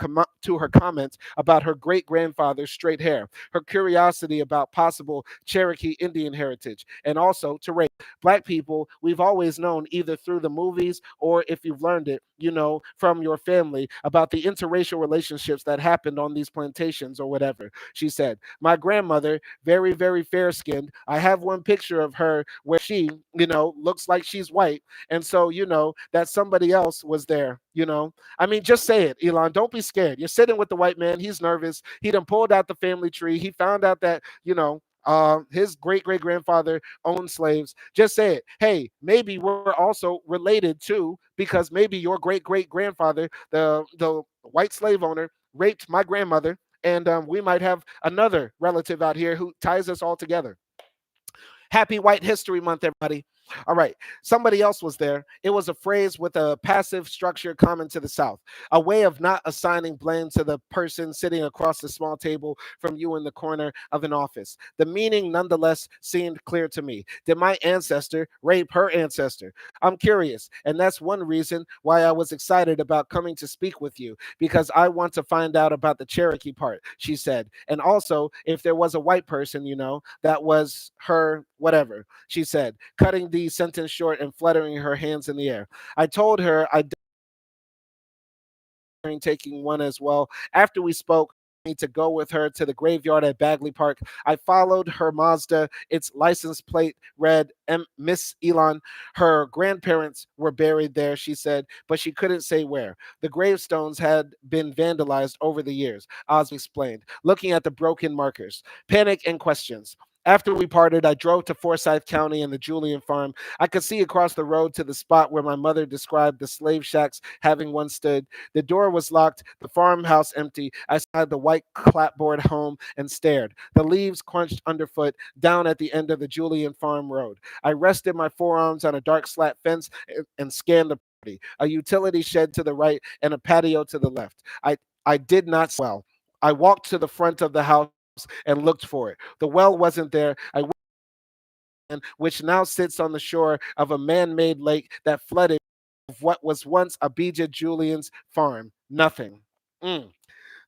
comments about her great grandfather's straight hair, her curiosity about possible Cherokee Indian heritage, and also to race. Black people, we've always known either through the movies or if you've learned it, from your family about the interracial relationships that happened on these plantations or whatever. She said, my grandmother, very, very fair skinned. I have one picture of her where she, looks like she's white. And so, that somebody else was there. I mean, just say it, Elon. Don't be scared. You're sitting with the white man. He's nervous. He done pulled out the family tree. He found out that, his great great grandfather owned slaves. Just say it. Hey, maybe we're also related too, because maybe your great great grandfather, the white slave owner, raped my grandmother, and we might have another relative out here who ties us all together. Happy White History Month, everybody. All right. Somebody else was there. It was a phrase with a passive structure common to the South, a way of not assigning blame to the person sitting across the small table from you in the corner of an office. The meaning, nonetheless, seemed clear to me. Did my ancestor rape her ancestor? I'm curious. And that's one reason why I was excited about coming to speak with you, because I want to find out about the Cherokee part, she said. And also, if there was a white person, that was her, whatever, she said, cutting the sentence short and fluttering her hands in the air. I told her I taking one as well. After we spoke, to go with her to the graveyard at Bagley Park. I followed her Mazda. Its license plate read Miss Elon. Her grandparents were buried there, she said, but she couldn't say where. The gravestones had been vandalized over the years, Osby explained, looking at the broken markers. Panic and questions. After we parted, I drove to Forsyth County and the Julian farm. I could see across the road to the spot where my mother described the slave shacks having once stood. The door was locked, the farmhouse empty. I saw the white clapboard home and stared. The leaves crunched underfoot down at the end of the Julian Farm Road. I rested my forearms on a dark slat fence and scanned the property. A utility shed to the right and a patio to the left. I did not well. I walked to the front of the house and looked for it. The well wasn't there. Which now sits on the shore of a man-made lake that flooded what was once Abijah Julian's farm. Nothing. Mm.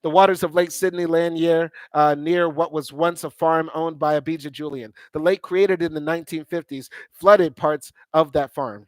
The waters of Lake Sidney Lanier, near what was once a farm owned by Abijah Julian. The lake, created in the 1950s, flooded parts of that farm.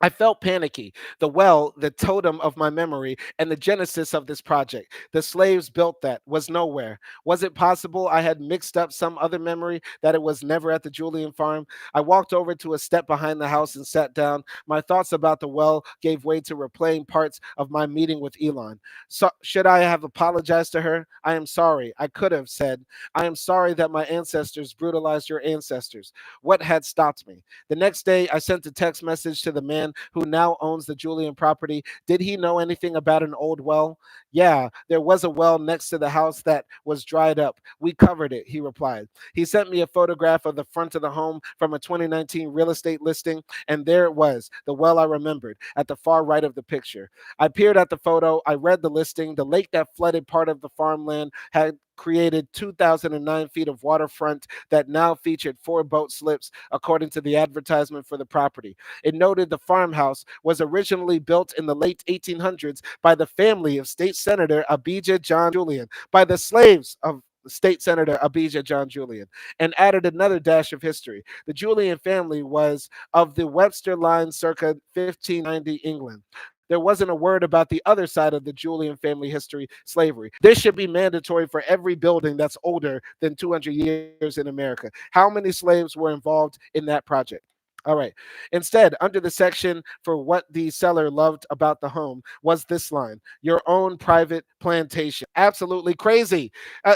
I felt panicky. The well, the totem of my memory, and the genesis of this project. The slaves built that, was nowhere. Was it possible I had mixed up some other memory, that it was never at the Julian farm? I walked over to a step behind the house and sat down. My thoughts about the well gave way to replaying parts of my meeting with Elon. So, should I have apologized to her? I am sorry. I could have said, I am sorry that my ancestors brutalized your ancestors. What had stopped me? The next day, I sent a text message to the man who now owns the Julian property. Did he know anything about an old well? Yeah, there was a well next to the house that was dried up. We covered it, he replied. He sent me a photograph of the front of the home from a 2019 real estate listing, and there it was, the well I remembered, at the far right of the picture. I peered at the photo. I read the listing. The lake that flooded part of the farmland had created 2,009 feet of waterfront that now featured 4 boat slips, according to the advertisement for the property. It noted the farmhouse was originally built in the late 1800s by the family of State Senator Abijah John Julian, by the slaves of State Senator Abijah John Julian, and added another dash of history. The Julian family was of the Webster line circa 1590 England. There wasn't a word about the other side of the Julian family history, slavery. This should be mandatory for every building that's older than 200 years in America. How many slaves were involved in that project? All right. Instead, under the section for what the seller loved about the home was this line: your own private plantation. Absolutely crazy.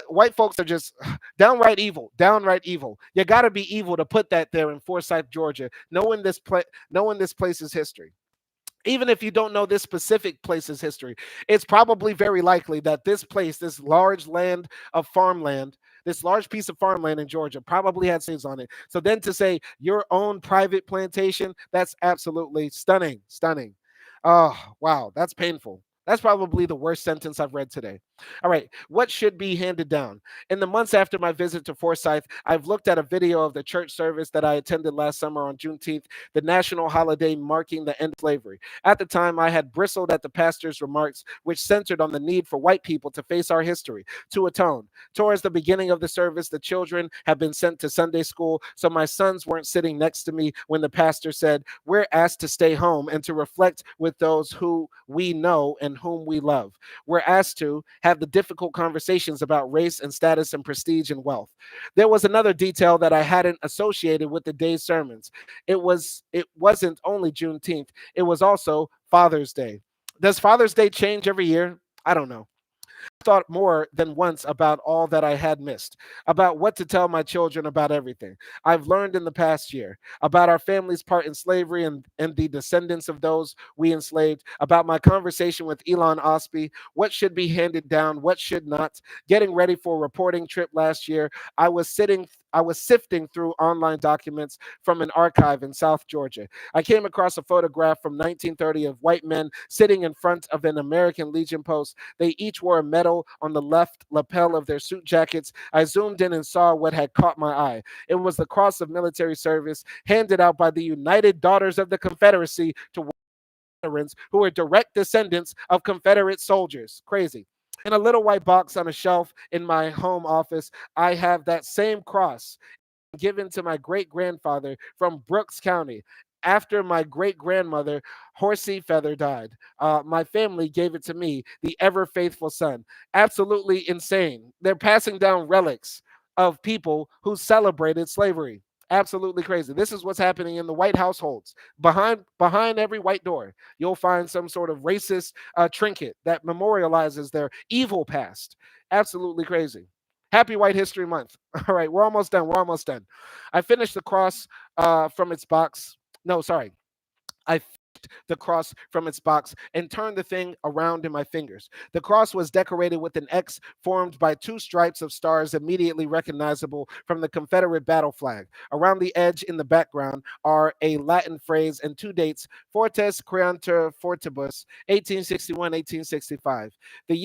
White folks are just downright evil, downright evil. You got to be evil to put that there in Forsyth, Georgia, knowing this place's history. Even if you don't know this specific place's history, it's probably very likely that this place, this large land of farmland, this large piece of farmland in Georgia probably had slaves on it. So then to say your own private plantation, that's absolutely stunning, stunning. Oh, wow, that's painful. That's probably the worst sentence I've read today. All right, what should be handed down? In the months after my visit to Forsyth, I've looked at a video of the church service that I attended last summer on Juneteenth, the national holiday marking the end of slavery. At the time, I had bristled at the pastor's remarks, which centered on the need for white people to face our history, to atone. Towards the beginning of the service, the children had been sent to Sunday school, so my sons weren't sitting next to me when the pastor said, "We're asked to stay home and to reflect with those who we know and whom we love. We're asked to have the difficult conversations about race and status and prestige and wealth." There was another detail that I hadn't associated with the day's sermons. It wasn't only Juneteenth, it was also Father's Day. Does Father's Day change every year? I don't know. Thought more than once about all that I had missed, about what to tell my children about everything I've learned in the past year, about our family's part in slavery and the descendants of those we enslaved, about my conversation with Elon Osby, what should be handed down, what should not. Getting ready for a reporting trip last year, I was sifting through online documents from an archive in South Georgia. I came across a photograph from 1930 of white men sitting in front of an American Legion post. They each wore a medal on the left lapel of their suit jackets. I zoomed in and saw what had caught my eye. It was the Cross of Military Service handed out by the United Daughters of the Confederacy to veterans who were direct descendants of Confederate soldiers. Crazy. In a little white box on a shelf in my home office, I have that same cross given to my great grandfather from Brooks County. After my great grandmother, Horsey Feather, died, my family gave it to me, the ever faithful son. Absolutely insane. They're passing down relics of people who celebrated slavery. Absolutely crazy. This is what's happening in the white households. Behind every white door, you'll find some sort of racist trinket that memorializes their evil past. Absolutely crazy. Happy White History Month. All right, we're almost done. We're almost done. I finished the cross from its box. No, sorry. I the cross from its box and turned the thing around in my fingers. The cross was decorated with an X formed by two stripes of stars immediately recognizable from the Confederate battle flag. Around the edge in the background are a Latin phrase and two dates: Fortes Creantur Fortibus, 1861, 1865. The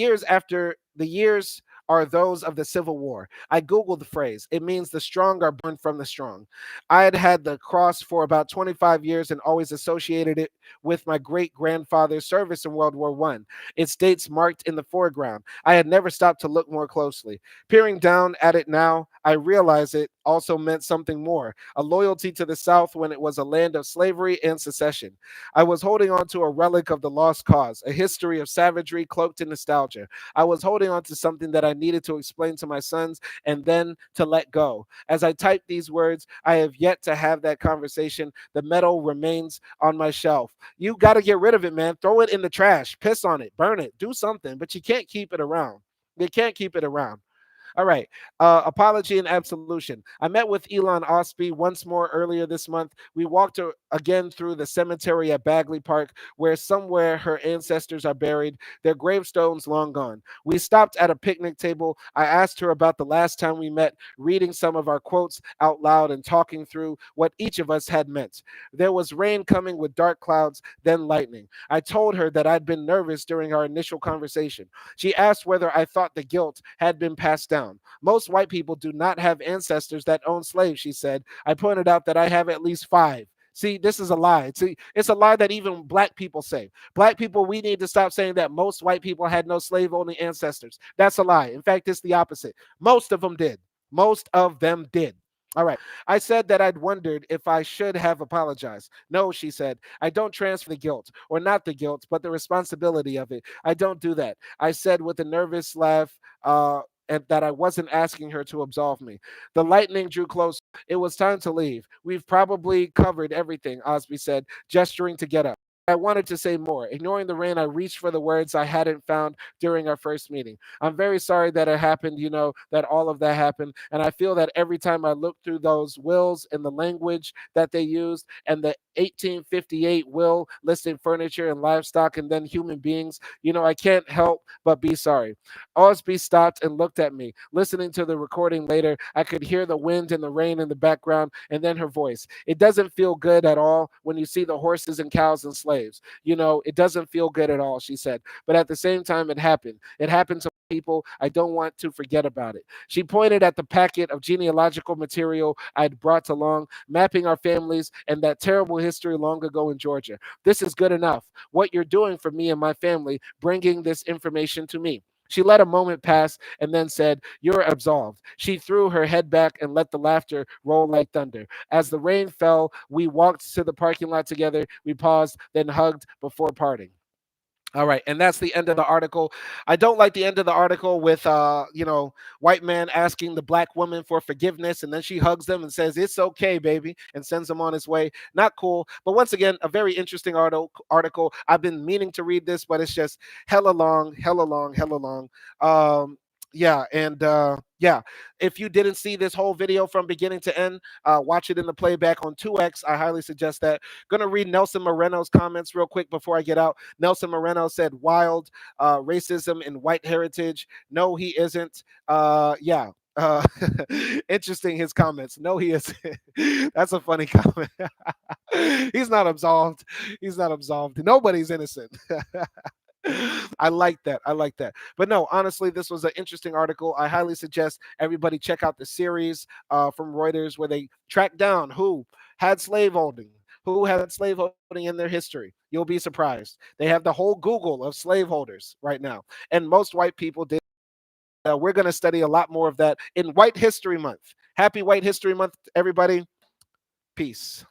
years are those of the Civil War. I Googled the phrase. It means the strong are born from the strong. I had had the cross for about 25 years and always associated it with my great grandfather's service in World War One. Its dates marked in the foreground. I had never stopped to look more closely. Peering down at it now, I realized it also meant something more: a loyalty to the South when it was a land of slavery and secession. I was holding on to a relic of the lost cause, a history of savagery cloaked in nostalgia. I was holding on to something that I needed to explain to my sons and then to let go. As I type these words, I have yet to have that conversation. The metal remains on my shelf. You got to get rid of it, man. Throw it in the trash, piss on it, burn it, do something, but you can't keep it around. You can't keep it around. All right. Apology and absolution. I met with Elon Osby once more earlier this month. We walked again through the cemetery at Bagley Park, where somewhere her ancestors are buried, their gravestones long gone. We stopped at a picnic table. I asked her about the last time we met, reading some of our quotes out loud and talking through what each of us had meant. There was rain coming with dark clouds, then lightning. I told her that I'd been nervous during our initial conversation. She asked whether I thought the guilt had been passed down. Most white people do not have ancestors that own slaves, she said. I pointed out that I have at least five. See, this is a lie. See, it's a lie that even black people say. Black people, we need to stop saying that most white people had no slave owning ancestors. That's a lie. In fact, it's the opposite. Most of them did. Most of them did. All right. I said that I'd wondered if I should have apologized. No, she said. I don't transfer the guilt, or not the guilt, but the responsibility of it. I don't do that. I said with a nervous laugh, and that I wasn't asking her to absolve me. The lightning drew close. It was time to leave. We've probably covered everything, Osby said, gesturing to get up. I wanted to say more. Ignoring the rain, I reached for the words I hadn't found during our first meeting. I'm very sorry that it happened, that all of that happened. And I feel that every time I look through those wills and the language that they used and the 1858 will listing furniture and livestock and then human beings, I can't help but be sorry. Osby stopped and looked at me. Listening to the recording later, I could hear the wind and the rain in the background and then her voice. It doesn't feel good at all when you see the horses and cows and slaves. It doesn't feel good at all, she said. But at the same time, it happened. It happened to people. I don't want to forget about it. She pointed at the packet of genealogical material I'd brought along, mapping our families and that terrible history long ago in Georgia. This is good enough. What you're doing for me and my family, bringing this information to me. She let a moment pass and then said, "You're absolved." She threw her head back and let the laughter roll like thunder. As the rain fell, we walked to the parking lot together. We paused, then hugged before parting. All right, and that's the end of the article. I don't like the end of the article with white man asking the black woman for forgiveness, and then she hugs them and says, "It's okay, baby," and sends him on his way. Not cool. But once again, a very interesting article. I've been meaning to read this, but it's just hella long, hella long, hella long. Yeah, and yeah, if you didn't see this whole video from beginning to end, watch it in the playback on 2x. I highly suggest that. Gonna read Nelson Moreno's comments real quick before I get out. Nelson Moreno said, "Wild racism in white heritage." No, he isn't. Yeah. Interesting, his comments. No, he isn't. That's a funny comment. He's not absolved. He's not absolved. Nobody's innocent. I like that. I like that. But no, honestly, this was an interesting article. I highly suggest everybody check out the series from Reuters where they track down who had slaveholding, who had slaveholding in their history. You'll be surprised. They have the whole Google of slaveholders right now. And most white people did. We're going to study a lot more of that in White History Month. Happy White History Month, everybody. Peace.